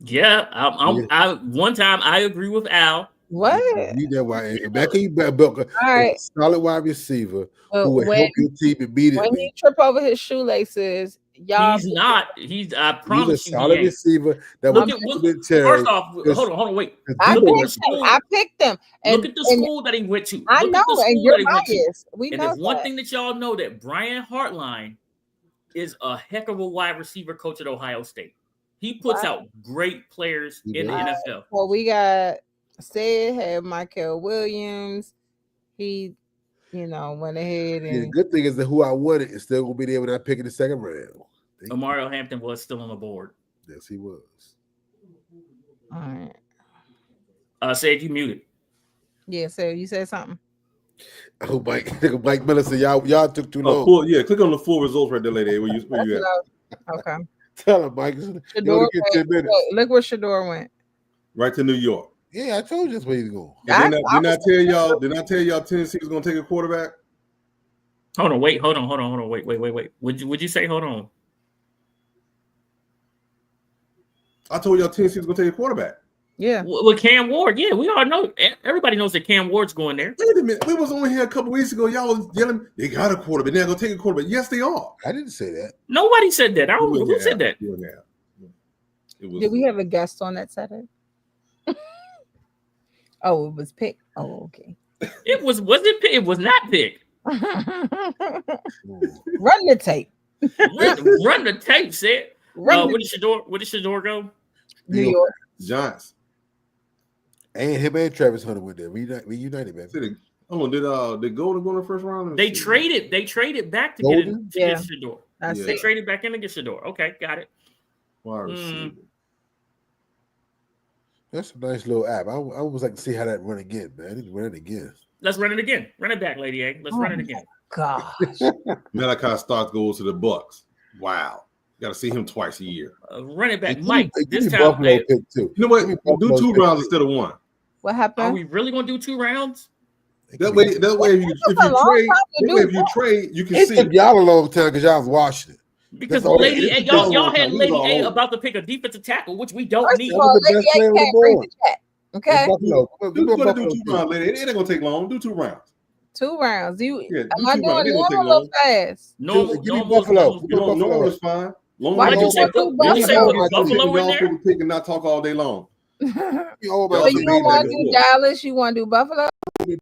"Yeah, I one time I agree with Al.
What?
You need that wide. Back you built a solid wide receiver who will help your team immediately.
When he trip over his shoelaces, y'all.
He's not. I promise
he's a solid receiver. That
first off, hold on, wait.
I picked him.
And look at the school that he went to.
I know, and you're biased. We know
there's one thing that y'all know, that Brian Hartline is a heck of a wide receiver coach at Ohio State. He puts out great players in the NFL.
Well, we got had Michael Williams. He, went ahead and
the good thing is that who I wanted is still gonna be there when I pick in the second round.
Mario Hampton was still on the board.
Yes, he was.
All right.
Said you muted.
Yeah, so you said something.
Oh, Mike Miller said y'all took too long.
Click on the full results right there, lady. Where you at?
Okay.
Tell him, Mike.
Look where Shador went.
Right to New York.
Yeah, I told you that's where he's going.
Didn't I tell y'all Tennessee was gonna take a quarterback?
Hold on, wait. Would you say hold on?
I told y'all Tennessee was gonna take a quarterback.
Yeah.
With Cam Ward, yeah, we all know. Everybody knows that Cam Ward's going there.
Wait a minute. We was on here a couple weeks ago. Y'all was yelling, they got a quarterback. They're gonna take a quarterback. Yes, they are.
I didn't say that.
Nobody said that. I don't know who said that.
Did we have a guest on that Saturday? Oh, it was picked. Oh, okay.
It was it picked? It was not picked.
Run the tape.
Run the tape, said. Where did Shador go?
New York
Giants.
And him and Travis Hunter went there. Reunited, man.
Did Golden go in the first round?
They traded back to get Shador. They traded back in to get Shador. Okay, got it.
That's a nice little app. I always like to see how that run again, man. I need to run it again.
Let's run it again. Run it back, Lady A. Let's run it again.
Gosh.
Malachi Starks goes to the Bucks. Wow. Got to see him twice a year.
Run it back, Mike. This time,
Buffalo pick too.
You know what? Do 2 rounds instead of 1.
What happened?
Are we really going to do 2 rounds?
That way, if you trade, you can see.
It took y'all a long time because y'all was watching it.
Because Lady A, y'all had Lady A about to pick a defensive tackle, which we don't need.
Lady A can't bring the chat. Okay.
Do 2 rounds, Lady. It ain't gonna take long. Do 2 rounds.
2 rounds. Am
I
doing normal or fast?
Normal. Normal
is fine.
Why did you say Buffalo in there?
Y'all pick and not talk all day long.
So you don't want to do Dallas? You want to do Buffalo?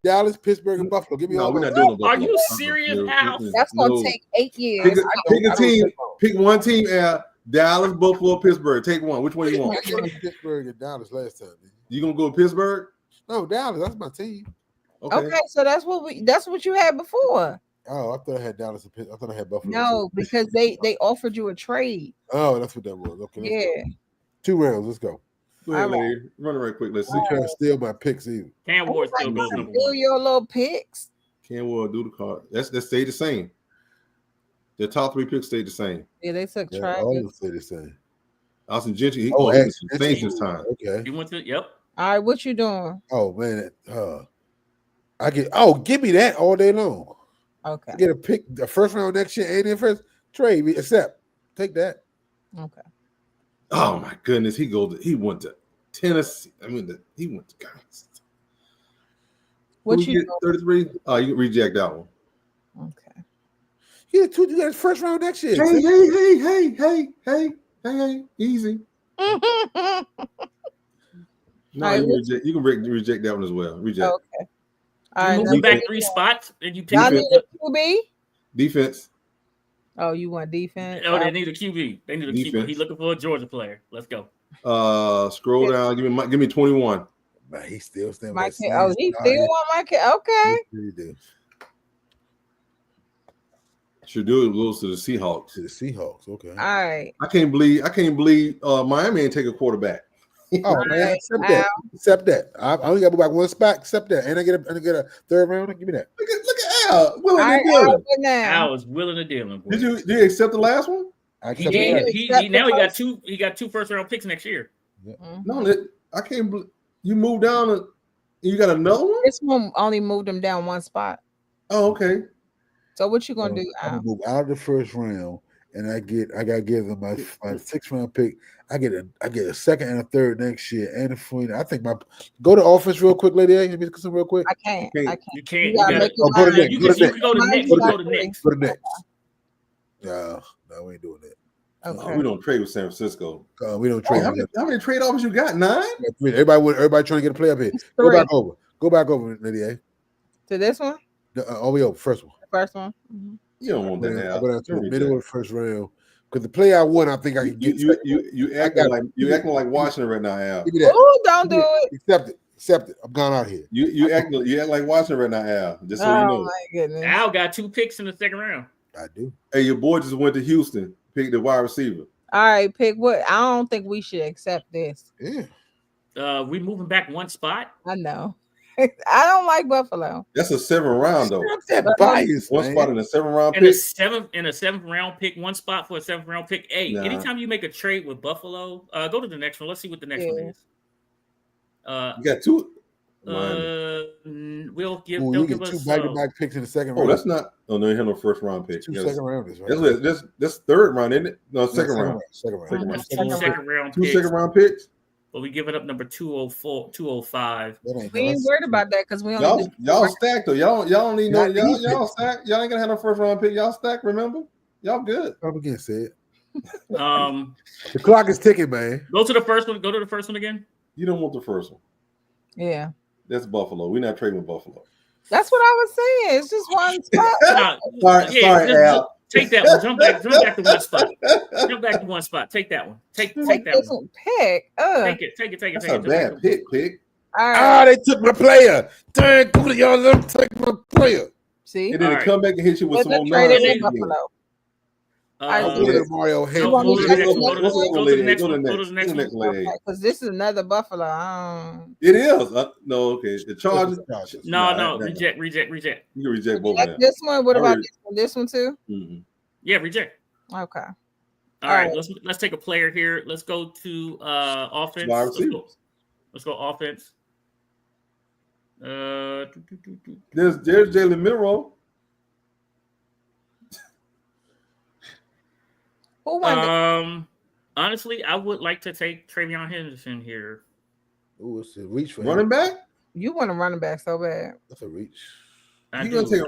Dallas, Pittsburgh, and Buffalo. Give me all.
We're not doing Buffalo.
Are you serious, Al?
That's gonna take 8 years.
Pick a team. Pick one team. Dallas, Buffalo, Pittsburgh. Take one. Which one you want?
Pittsburgh and Dallas last time.
You gonna go with Pittsburgh?
No, Dallas. That's my team.
Okay, so that's what you had before.
Oh, I thought I had Dallas. I thought I had Buffalo.
No, because they offered you a trade.
Oh, that's what that was. Okay.
Yeah.
2 rounds. Let's go.
Go ahead, lady. Run it right quick. Let's see.
Trying to steal my picks either.
Cam Ward still goes number 1.
Steal your little picks.
Cam Ward do the card. That stay the same. The top 3 picks stayed the same.
Yeah, they took Travis.
All of them stay the same.
Austin Gentry.
He was
Saints this time.
Okay.
He went to
All right, what you doing?
Oh man, give me that all day long.
Okay.
I get a pick the first round next year and then first trade. We accept. Take that.
Okay.
Oh my goodness, he went to Tennessee. I mean, he went to guys.
What
you get 33? Oh, you can reject that one.
Okay.
You got his first round next year.
Hey, easy. No,
Right,
you can reject that one as well. Reject.
Okay. All right.
You move back 3 spots and you pick
Y'all need a QB?
Defense.
Oh, you want defense?
Oh, they need a QB. They need a QB. He's looking for a Georgia player. Let's go.
Scroll down. Give me 21.
Man, he still standing.
He still want my kid. Okay.
He do.
Shador goes to the Seahawks.
To the Seahawks. Okay.
All right.
I can't believe Miami ain't take a quarterback.
Oh man, accept that. I only got to go back one spot. Accept that, and I get a third round. Give me that.
Look at Al.
Al is willing to deal him.
Did you accept the last one?
He did. He got two first round picks next year.
Yeah.
No, I can't believe you moved down and you got another one.
This one only moved him down one spot.
Oh, okay.
So what you gonna do?
I'm gonna move out of the first round, and I gotta give them my 6th round pick. I get a second and a third next year, and a free. I think go to offense real quick, lady. Give me some real quick.
I can't.
You can't.
Go to next.
Go to next. Go to next.
Go to next. No, we ain't doing that.
Okay.
We don't trade with San Francisco.
We don't trade.
How many trade offers you got? 9?
Everybody trying to get a play up here. Go back over, Lydia.
To this one?
All the way over. First one.
The first one. Mm-hmm.
You don't want that.
I go down to the middle of the first round because the play I won, I think I can get.
You acting like Washington right now, Al.
Give me that.
Oh, don't do it.
Accept it. I'm gone out here.
You act like Washington right now, Al. Just so you know.
Oh my goodness.
Al got 2 picks in the second round.
I do.
Hey, your boy just went to Houston, picked the wide receiver.
All right, pick what? I don't think we should accept this.
Yeah.
We moving back 1 spot.
I know. I don't like Buffalo.
That's a 7th round though.
That bias.
One spot in a 7th round
And
pick.
a 7th round pick, 1 spot for a 7th round pick. Hey, anytime you make a trade with Buffalo, go to the next one. Let's see what the next one is.
You got 2.
We'll give.
You get 2 back-to-back picks in the second round.
Oh, that's not. Oh no, you have no first round pick.
2 second rounders. Right?
This 3rd round, isn't it? No, second round.
Second round.
Second round.
2 second round picks.
But we giving up number 204, 205.
We ain't worried about that because we only
y'all stacked though. Y'all don't need no. Y'all stacked. Y'all ain't gonna have no first round pick. Y'all stacked. Remember? Y'all good.
I'm against it.
The
clock is ticking, man.
Go to the first one. Go to the first one again.
You don't want the first one.
Yeah.
That's Buffalo. We're not trading with Buffalo.
That's what I was saying. It's just one spot.
Sorry, Al.
Take that one. Jump back to 1 spot. Jump back to 1 spot. Take that one. Take that one.
Pick.
Take it.
That's a bad pick.
All right.
They took my player. Dang, y'all let them take my player.
See?
And then they come back and hit you with some more
Buffalo.
Mario Henry.
Go to the next one.
Because this is another Buffalo.
It is. No, okay. The Chargers.
No. Reject.
You can reject both of them.
This one. What about this one? This one too?
Mm-hmm.
Yeah, reject.
Okay.
All right. Let's take a player here. Let's go to offense. Let's go offense.
There's Jalen Milroe.
Who won?
Honestly, I would like to take Travion Henderson here.
Ooh, it's a reach for
running back.
You want a running back so bad?
That's a reach.
You gonna take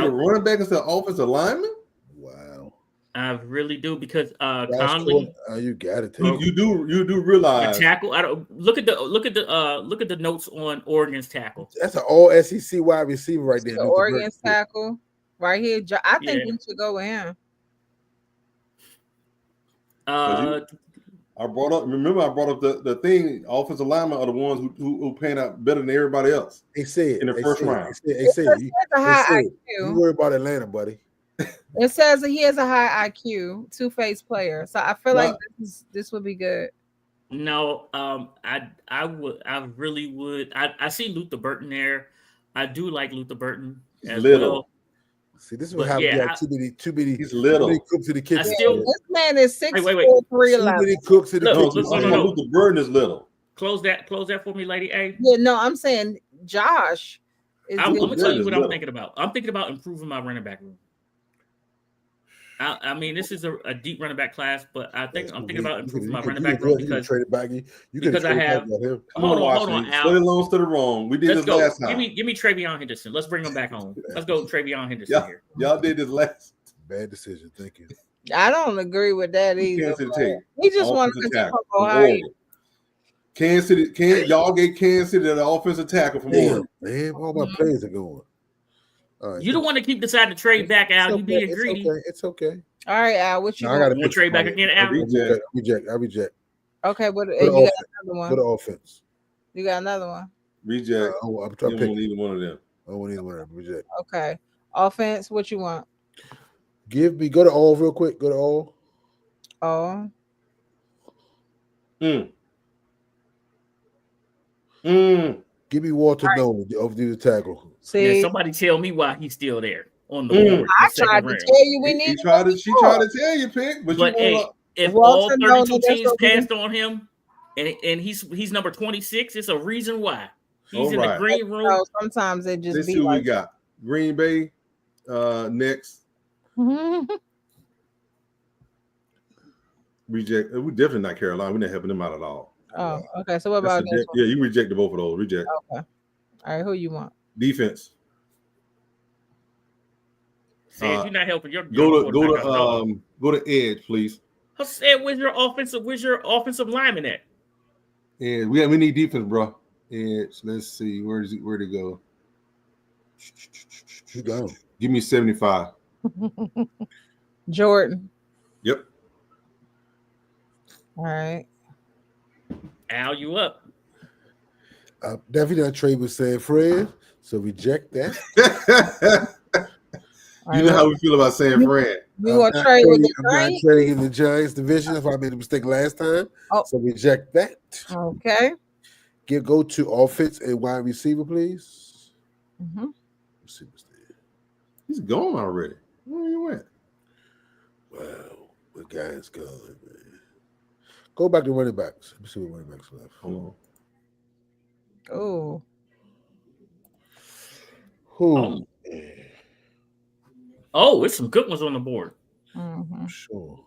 a running back instead of offensive lineman?
Wow.
I really do because Conley.
You got to take.
You do realize
the tackle. I don't look at the notes on Oregon's tackle.
That's an all SEC wide receiver right there.
Oregon's tackle right here. I think we should go with him.
I brought up the thing. Offensive linemen are the ones who pan out better than everybody else.
They said
in the first round.
They said you worry about Atlanta, buddy.
It says that he has a high IQ, two-faced player. So I feel like this would be good.
No, I really would. I see Luther Burton there. I do like Luther Burton as well.
See, this is what happens. Yeah, too many.
He's little.
Too many cooks in the kitchen.
This man is 6'4", 311.
Too many cooks in the kitchen.
Luther Burton is little.
Close that for me, Lady A.
Yeah, no, I'm saying Josh.
I'm gonna tell you what I'm
little.
thinking about. I'm thinking about improving my running back room. I mean, this is a deep running back class, but I'm thinking about improving my running back room because I have. Hold on, Al.
Study loans to the wrong. We did
Let's
this
go.
last time.
Give me Travion Henderson. Let's bring him back home. Let's go, Travion Henderson here.
Y'all did this last.
Bad decision. Thank you.
I don't agree with that either.
Kansas City take.
He just wanted to
tackle
talk
from
about how
Oregon. Kansas City, y'all gave Kansas City the offensive tackle from Oregon.
Man, all my plays are going. All right,
You don't want to keep deciding to trade back, Al. You being greedy.
It's okay.
All right, Al, what you
No, I
want?
gotta
You want to trade back again, Al?
I reject.
Okay, but
Go
you
to
got
offense.
another one.
Go to offense.
You got another one.
Reject.
I'm
You
trying to
don't
pick.
want either one of them.
I want either one of them. Reject.
Okay. Offense, what you want?
Go to all real quick. Go to all.
Oh,
Give me Walter Nolan over the tackle.
see,
Yeah, somebody tell me why he's still there on the board.
I tried to tell you we need.
She tried to tell you, pick, but
But
you
hey,
want
if
Walter
all 32
Nolan, that's
teams
what we
passed on him, and he's number 26, it's a reason why he's
All
in
right.
the green room.
No, sometimes it just
Let's
be
see what we
like.
got. Green Bay next. Reject. We definitely not Carolina. We're not helping them out at all.
Oh, okay. So what
That's
about
a
this
yeah, you rejected both of those. Reject.
one? Okay. All right, who you want?
Defense.
Say if you're not helping your
Go
quarterback, I'll
to edge, please.
I said, where's your offensive lineman at?
Yeah, we need defense, bro. Edge. Let's see. Where'd it go?
You gone.
Give me 75.
Jordan.
Yep.
All right.
Al, you up?
Definitely not trade with San Fran, so reject that.
You know how we feel about San Fran.
You want to trade with the
I'm not
Giants?
trading in the Giants division if I made a mistake last time.
Oh.
So reject that.
Okay.
Go to offense and wide receiver, please.
Mm-hmm.
Let's see what's there.
He's gone already. Where you went?
Wow, the guy's gone, man. Go back to running backs. Let me see what running backs left.
Hold on.
Oh.
Who?
Oh, it's some good ones on the board.
Mm-hmm.
Sure.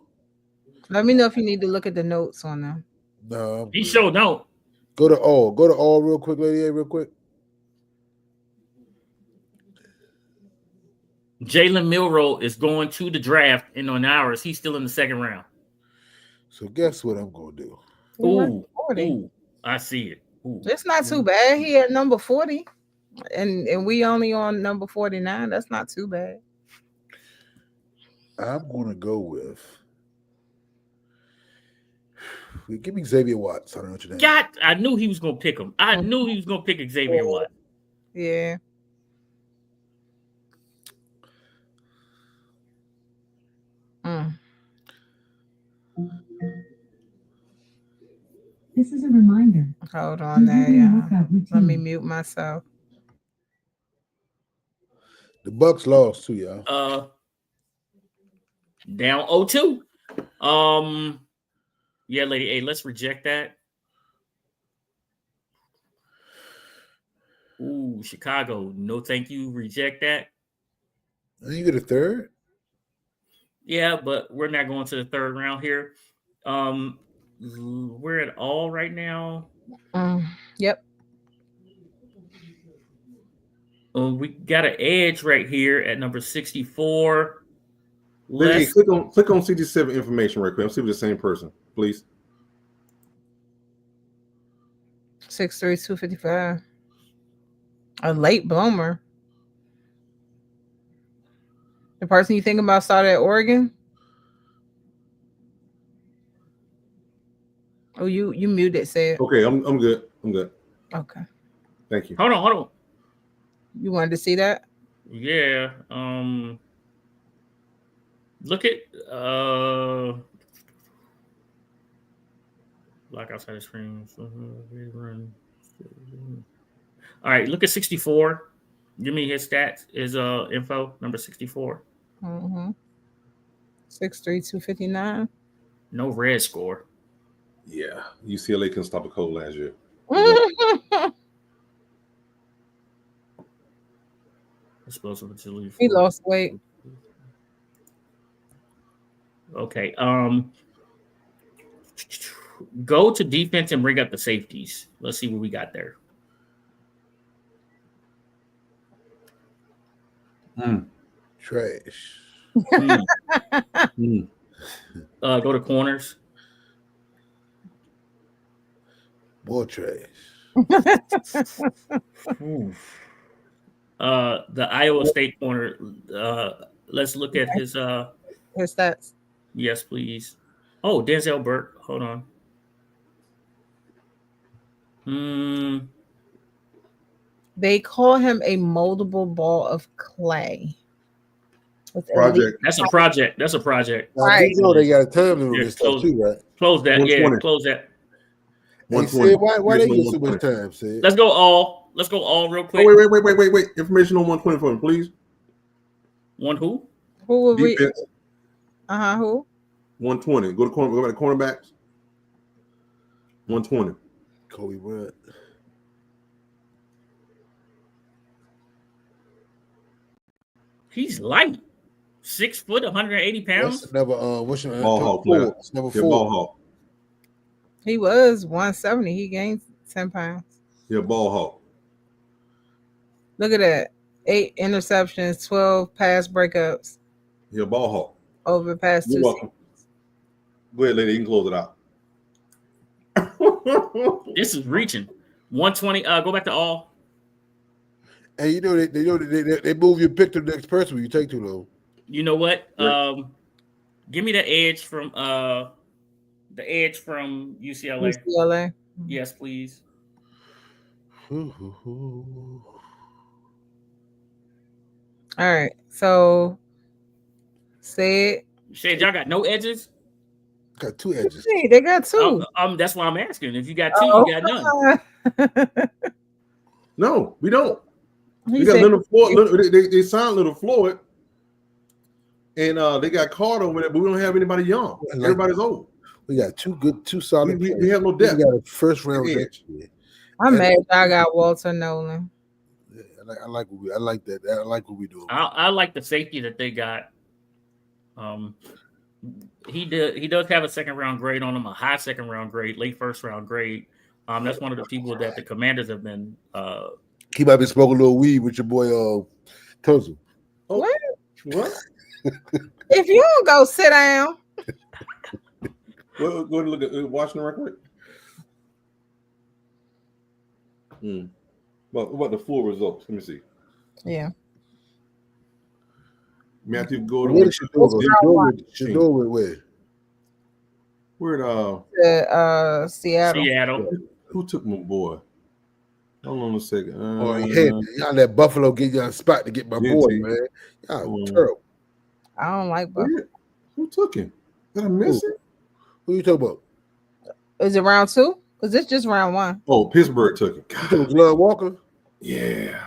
Let me know if you need to look at the notes on them.
No. I'm
He
good.
sure don't.
Go to all. Go to all real quick, Lady A, real quick.
Jalen Milroe is going to the draft in on ours. He's still in the second round.
So guess what I'm going to do?
Ooh,
40.
ooh, I see it. Ooh.
It's not too bad. He at number 40. And we only on number 49. That's not too bad.
I'm going to go with. Give me Xavier Watts. I don't know what your name.
God, I knew he was going to pick him. I knew he was going to pick Xavier Watt.
Yeah.
This is a reminder.
Hold on there, yeah. Let me mute myself.
The Bucks lost too, y'all.
Down 0-2. Yeah, Lady A, let's reject that. Ooh, Chicago. No, thank you. Reject that.
You get a third?
Yeah, but we're not going to the third round here. We're at all right now.
Yep.
We got an edge right here at number 64.
Lady, click on CD7 information right quick. I'm seeing the same person, please.
6'3", 255. A late bloomer. The person you think about started at Oregon? Oh, you muted, said.
Okay, I'm good. I'm good.
Okay.
Thank you.
Hold on.
You wanted to see that?
Yeah. Look at black outside the screen. All right, look at 64. Give me his stats, his info, number 64.
6'3", 259.
No red score.
Yeah, UCLA couldn't stop a cold last year.
Explosive agility.
He lost weight.
Okay. Go to defense and bring up the safeties. Let's see what we got there.
Trash.
Go to corners.
More trash.
The Iowa State corner. Let's look at his
stats.
Yes, please. Oh, Denzel Burke. Hold on.
They call him a moldable ball of clay.
Project.
That's a project. That's a project.
Right. You know they got a time limit
Yeah,
this stuff too, right?
Close that.
120.
Yeah, close that.
Hey, Sid, why they get so much time, Sid?
Let's go all real quick.
Oh, wait. Information on 120 for me, please.
One who?
Who will we?
Defense.
Who?
120. Go back to cornerbacks. 120.
Kobe Bryant.
He's light. 6 foot, 180 pounds.
That's never what's your
Ball hawk player.
Number
Yeah,
4.
ball hawk.
He was 170. He gained 10 pounds.
Yeah, ball hawk.
Look at that. 8 interceptions, 12 pass breakups
Yeah, ball hawk.
over the past
You're
2
welcome. Go ahead, lady. You can close it out.
This is reaching. 120. Go back to all.
And you know they move your pick to the next person when you take too long.
You know what?
Right.
Give me the edge from UCLA.
UCLA.
Yes, please.
All right. So say
Shade, y'all got no edges?
Got 2 edges.
hey, they got 2.
That's why I'm asking. If you got 2, you got none.
No, we don't.
He
We got
said-
Leonard Floyd. They signed Leonard Floyd, and they got Carter with it, but we don't have anybody young. Everybody's old.
We got 2 solid.
We have no depth.
We got a first round
Edge.
edge.
I'm mad y'all got Walter Nolan.
Yeah, I like what we doing.
I like the safety that they got. He does have a second round grade on him, a high second round grade, late first round grade. That's one of the people that the Commanders have been.
He might be smoking a little weed with your boy Tuzzle.
Oh,
What?
what?
If you don't go sit down,
Go ahead and look at watching the record. What about the full results? Let me see.
yeah.
Matthew Gordon.
What is she doing? She doing where?
Where
Seattle.
Who took my boy? Hold on a second.
Y'all let Buffalo get you a spot to get my boy, man. Y'all terrible.
I don't like Buffalo.
Who took him? Did I miss it?
Who you talking about?
Is it round 2? Because it's just round 1.
Oh, Pittsburgh took him.
You talking about Love Walker?
Yeah.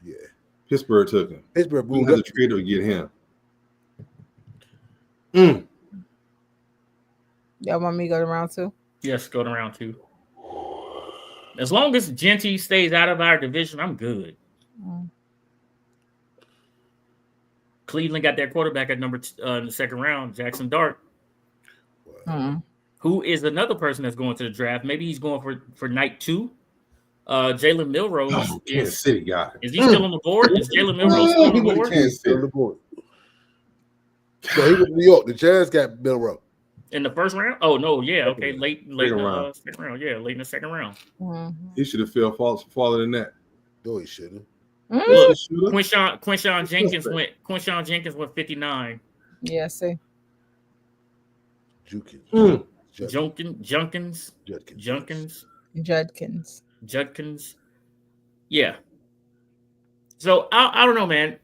Yeah.
Pittsburgh took him.
Pittsburgh
We
moved
had
up.
to trade to get him.
Y'all want me to go to round 2?
Yes, go to round 2. As long as Genty stays out of our division, I'm good. Cleveland got their quarterback at number in the second round, Jackson Dart, who is another person that's going to the draft. Maybe he's going for night 2. Jalen Milrose
Kansas City got him.
Is he still on the board? Is Jalen Milrose still on the board?
Kansas City.
On the board. So he was in New York. The Jazz got Bill Rowe.
In the first round? Oh no, yeah, okay, late
Second round.
second round, yeah, late in the second round.
He should have fell farther than that.
No, he shouldn't.
Look, Quinshawn Jenkins went 59.
Yeah, see.
Judkins. Yeah. So I don't know, man.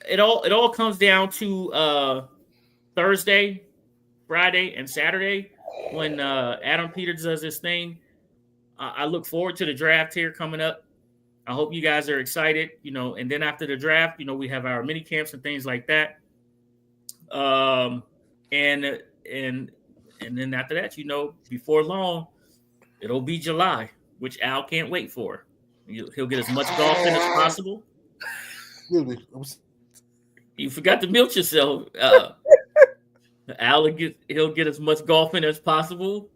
It all comes down to Thursday, Friday, and Saturday when Adam Peters does his thing. I look forward to the draft here coming up. I hope you guys are excited, and then after the draft, we have our mini camps and things like that. And then after that, before long, it'll be July. which Al can't wait for. He'll get as much golf in as possible.
Excuse me.
You forgot to mute yourself. Al he'll get as much golf in as possible.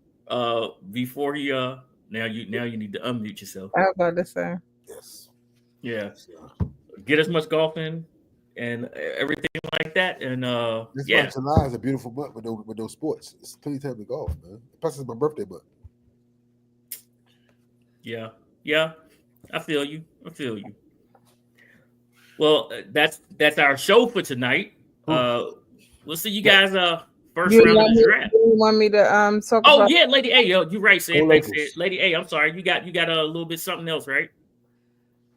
Before he now you need to unmute yourself.
I was about to say.
Yes.
Yeah, get as much golf in and everything like that. And
This
yeah,
month July is a beautiful month with those sports. It's plenty time to golf, man. Plus, it's my birthday month.
yeah. I feel you. Well, that's our show for tonight. We'll see you guys first round of the draft.
You want me to talk
Oh
about?
yeah, Lady A, you're right, Sid.
Go
Thanks,
Lakers.
Sid. Lady A, I'm sorry. You got a little bit something else, right?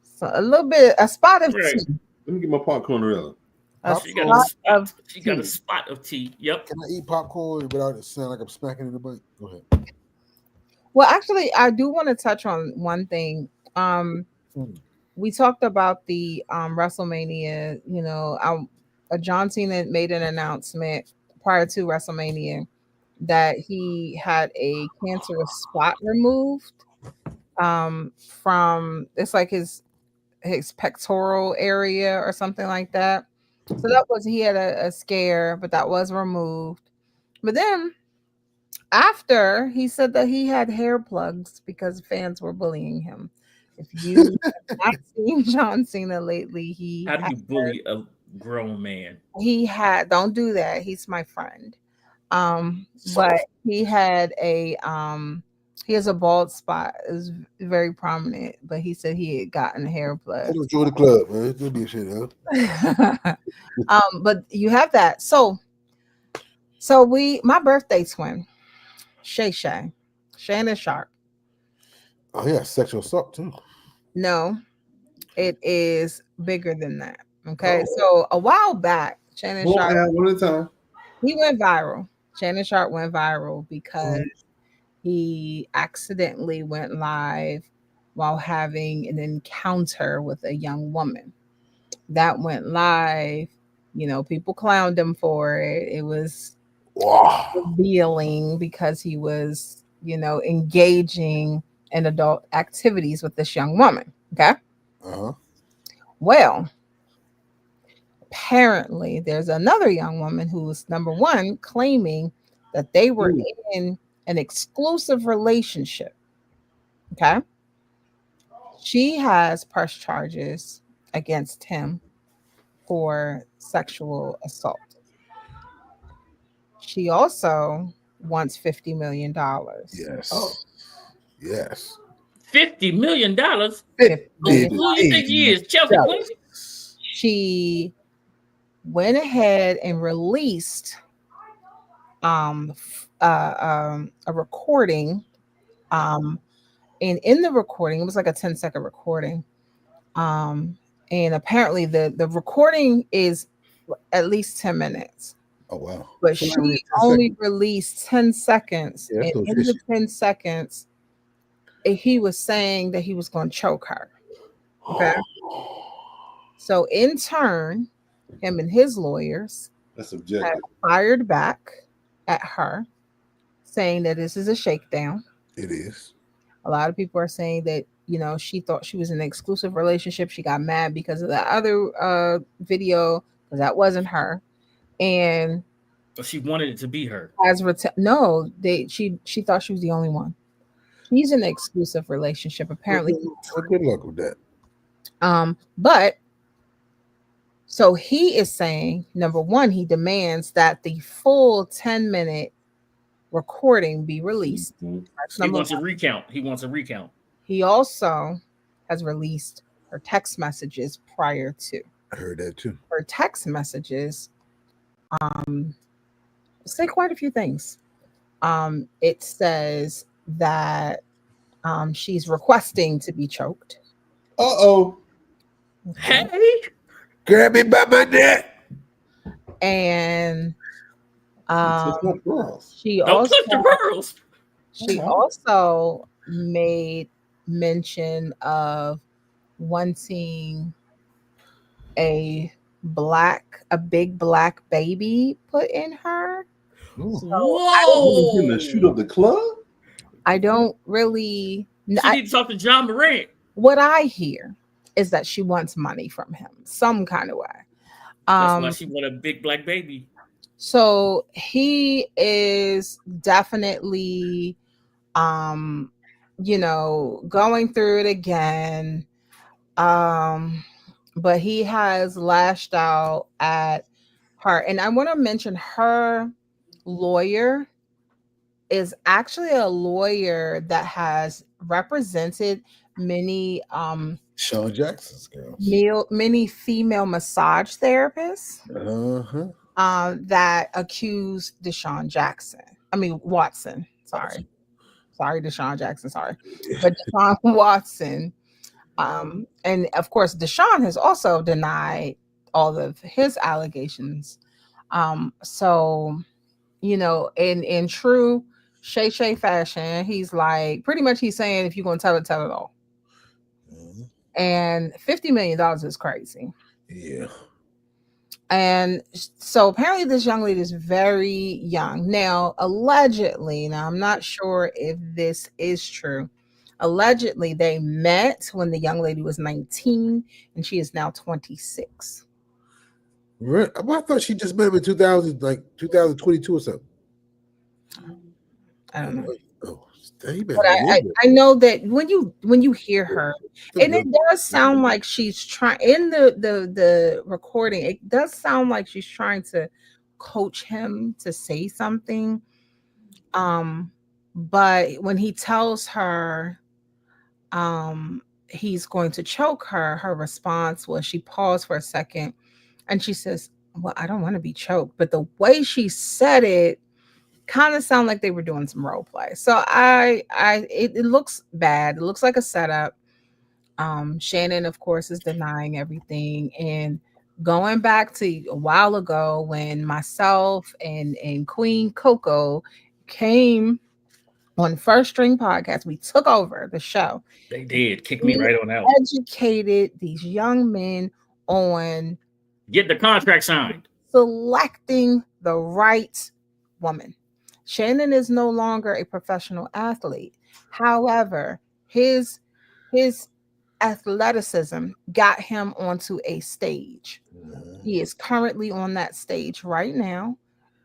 So a little bit, a spot of
Right.
tea.
Let me get my popcorn around.
A
She got
spot of
She got a
tea.
spot of tea. Yep.
Can I eat popcorn without it sounding like I'm smacking in the butt? Go ahead.
Well, actually, I do want to touch on one thing. We talked about the WrestleMania. You know, John Cena made an announcement prior to WrestleMania that he had a cancerous spot removed from it's like his pectoral area or something like that. So that was he had a scare, but that was removed. But then after he said that he had hair plugs because fans were bullying him. If you have not seen John Cena lately,
How do you bully a grown man?
don't do that. He's my friend. But he had he has a bald spot. It was very prominent, but he said he had gotten hair plugs.
I don't join the club, man. Don't be a shit, huh?
But you have that. So my birthday twin, Shannon Sharp.
Oh yeah, sexual assault too.
No, it is bigger than that. Okay, so a while back, Shannon Sharp,
One at a time.
he went viral. Shannon Sharp went viral because he accidentally went live while having an encounter with a young woman. That went live. You know, people clowned him for it. It was revealing because he was, engaging in adult activities with this young woman. Okay. Well, apparently there's another young woman who's number one claiming that they were in an exclusive relationship. Okay. She has pressed charges against him for sexual assault. She also wants $50 million.
Yes. Yes.
$50 million?
$50
Who you think he is? Chelsea Clinton?
She went ahead and released a recording. And in the recording, it was like a 10-second recording. And apparently the recording is at least 10 minutes.
Oh wow.
But she only released 10 seconds.
Yeah,
and in the 10 seconds, he was saying that he was going to choke her. Okay. So in turn, him and his lawyers
That's
have
subjective.
fired back at her, saying that this is a shakedown.
It is.
A lot of people are saying that, she thought she was in an exclusive relationship. She got mad because of the other video, because that wasn't her. And
she wanted it to be her.
She thought she was the only one. He's in an exclusive relationship, apparently.
Well, good luck with that.
But so he is saying, number one, he demands that the full 10-minute recording be released. That's
He
number
wants
one.
a recount.
He also has released her text messages prior to.
I heard that too.
Her text messages say quite a few things. It says that she's requesting to be choked.
Hey,
Grab me by my neck.
And she
don't clip the pearls.
She also made mention of wanting a big black baby put in her.
Whoa!
Shoot up the club?
I don't really
She needs to talk to John Morant.
What I hear is that she wants money from him some kind of way.
That's why she want a big black baby.
So he is definitely, you know, going through it again. But he has lashed out at her. And I want to mention her lawyer is actually a lawyer that has represented many
Sean Jackson's girls.
many female massage therapists
Uh-huh.
that accused Watson. Sorry, Deshaun Jackson. Sorry, but Deshaun Watson. And of course, Deshaun has also denied all of his allegations. So, you know, in true Shay fashion, he's like, pretty much he's saying, if you're going to tell it all.
Mhm.
And $50 million is crazy.
Yeah.
And so apparently this young lady is very young. Now, allegedly, now I'm not sure if this is true. Allegedly, they met when the young lady was 19 and she is now 26.
Right. I thought she just met him in 2022 or something.
I don't know.
Oh, he been
But I know that when you hear her, and it does sound like she's trying in the recording, it does sound like she's trying to coach him to say something. But when he tells her he's going to choke her, her response was she paused for a second and she says, well, I don't want to be choked. But the way she said it kind of sounded like they were doing some role play. So it looks bad. It looks like a setup. Shannon, of course, is denying everything. And going back to a while ago when myself and Queen Coco came on First String Podcast, we took over the show.
They did kick me right on out.
Educated these young men on
get the contract signed,
selecting the right woman. Shannon is no longer a professional athlete. However, his athleticism got him onto a stage. He is currently on that stage right now,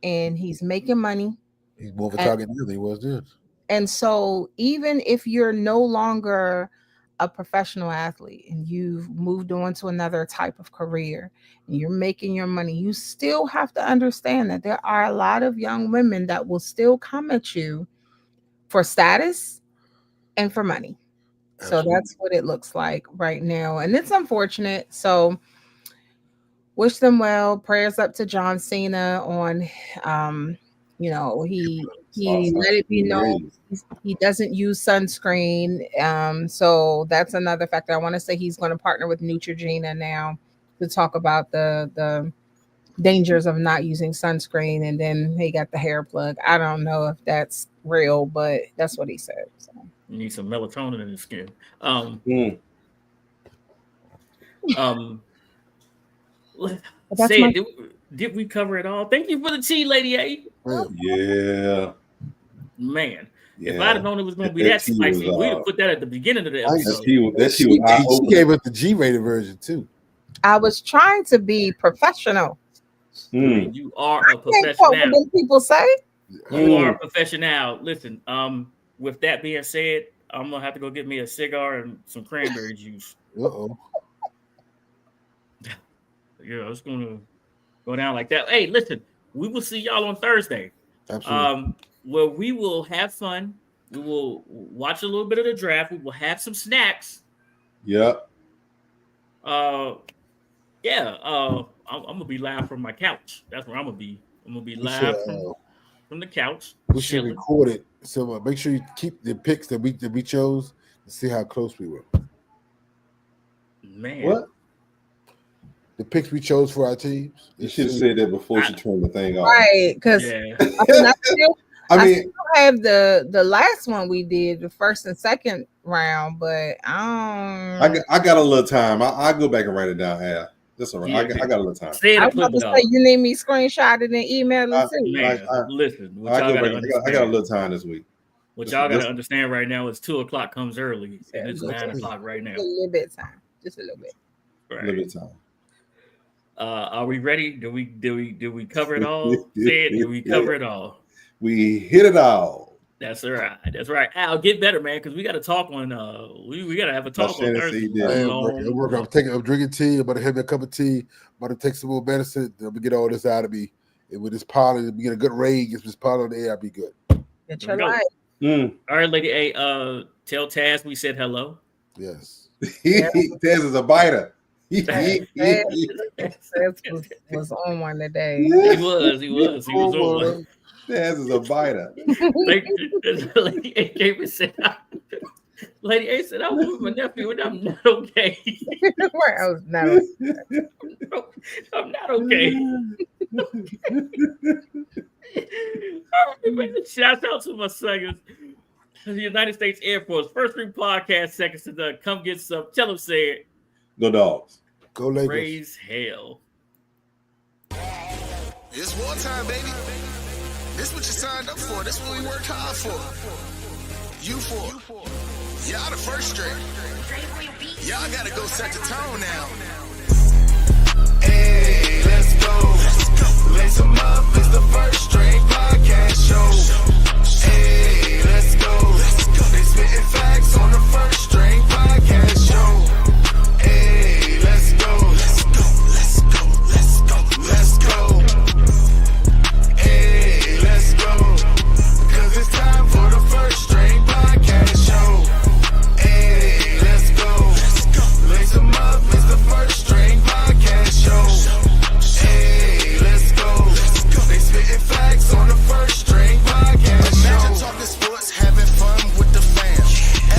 and he's making money.
He's more of a target than he was then.
And so even if you're no longer a professional athlete and you've moved on to another type of career and you're making your money, you still have to understand that there are a lot of young women that will still come at you for status and for money. Absolutely. So that's what it looks like right now. And it's unfortunate. So wish them well. Prayers up to John Cena on, you know, he let it be known he doesn't use sunscreen. So that's another factor. I want to say he's going to partner with Neutrogena now to talk about the dangers of not using sunscreen. And then he got the hair plug. I don't know if that's real, but that's what he said. So.
You need some melatonin in the skin. Did we cover it all? Thank you for the tea, Lady A.
Yeah.
Man, if I'd have known it was going to be that spicy, we'd have put that at the beginning of the episode.
She gave us the G-rated version too.
I was trying to be professional.
You are a professional.
What people say?
You are a professional. Listen, with that being said, I'm gonna have to go get me a cigar and some cranberry juice.
Uh-oh.
Yeah, it's gonna go down like that. Hey, listen, we will see y'all on Thursday.
Absolutely.
Where we will have fun. We will watch a little bit of the draft. We will have some snacks.
Yep.
I'm gonna be live from my couch. That's where I'm gonna be. I'm gonna be live from the couch.
We should record it. So make sure you keep the picks that we chose to see how close we were.
Man, what?
The picks we chose for our teams.
You should have said that before you turned the thing off.
Right, because I still have the last one we did, the first and second round, but I
got a little time. I go back and write it down. Al. That's all right. I got a little time.
I was about to say you need me screenshot it and email it too.
Listen,
I got a little time this week.
What y'all got to understand right now is 2 o'clock comes early, and it's 9 o'clock right now.
A little bit time, just a little bit.
Right.
A little bit time.
Are we ready? Do we cover it all? Say it. Do we cover it all?
We hit it all.
That's right. That's right. Al, get better, man, because we got to talk on. We got to have a talk on Thursday.
I'm drinking tea. I'm about to have me a cup of tea. I'm about to take some more medicine. Then we get all this out of me. And with this pollen, we get a good rain. Get this pollen in the air, I'll be good.
Get your life.
All right, Lady A. Tell Taz we said hello.
Yes.
Taz is a biter.
Taz was on one today.
He was on one.
Taz is a biter.
Lady A came and said, Lady A said, I was with my nephew and I'm not okay.
I was not okay.
I'm not okay. Shout out to my seconds. The United States Air Force, First String Podcast, seconds to done. Come get some. Tell them, say it.
Go Dogs.
Go Lakers.
Raise hell.
It's wartime, baby. This what you signed up for. This what we worked hard for. You for. Y'all the first string. Y'all gotta go set the tone now. Hey, let's go. Lace 'em up. It's the First String Podcast show. Hey, let's go. They spitting facts on the First String Podcast show. Hey, let's go. Let's go. Hey, let's go. 'Cause it's time for the First String Podcast show. Hey, let's go. Lace 'em up. It's the First String Podcast show. Hey, let's go. They spitting facts on the First String Podcast show. Imagine talking sports, having fun with the fam.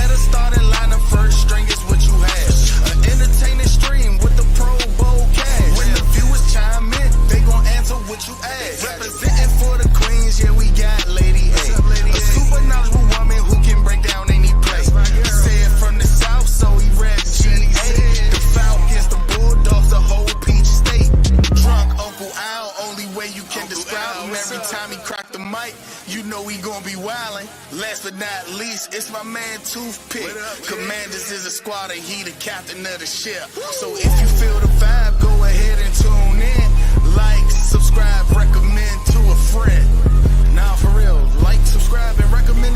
At a starting lineup, First String is what you have. An entertaining stream with the Pro Bowl cash. When the viewers chime in, they gon' answer what you ask. Representing for the Queens, yeah, we got Lady A. A super knowledgeable woman who can break down any play. Said from the South, so he rep GA. The Falcons, the Bulldogs, the whole Peach State. Drunk Uncle Al, only way you can describe him. Every time he crack the mic, you know he gon' be wildin'. Last but not least, it's my man Toothpick. Commanders is a squad and he the captain of the ship. So if you feel the vibe, go ahead and tune in. Like, subscribe, recommend to a friend. Now for real, like, subscribe, and recommend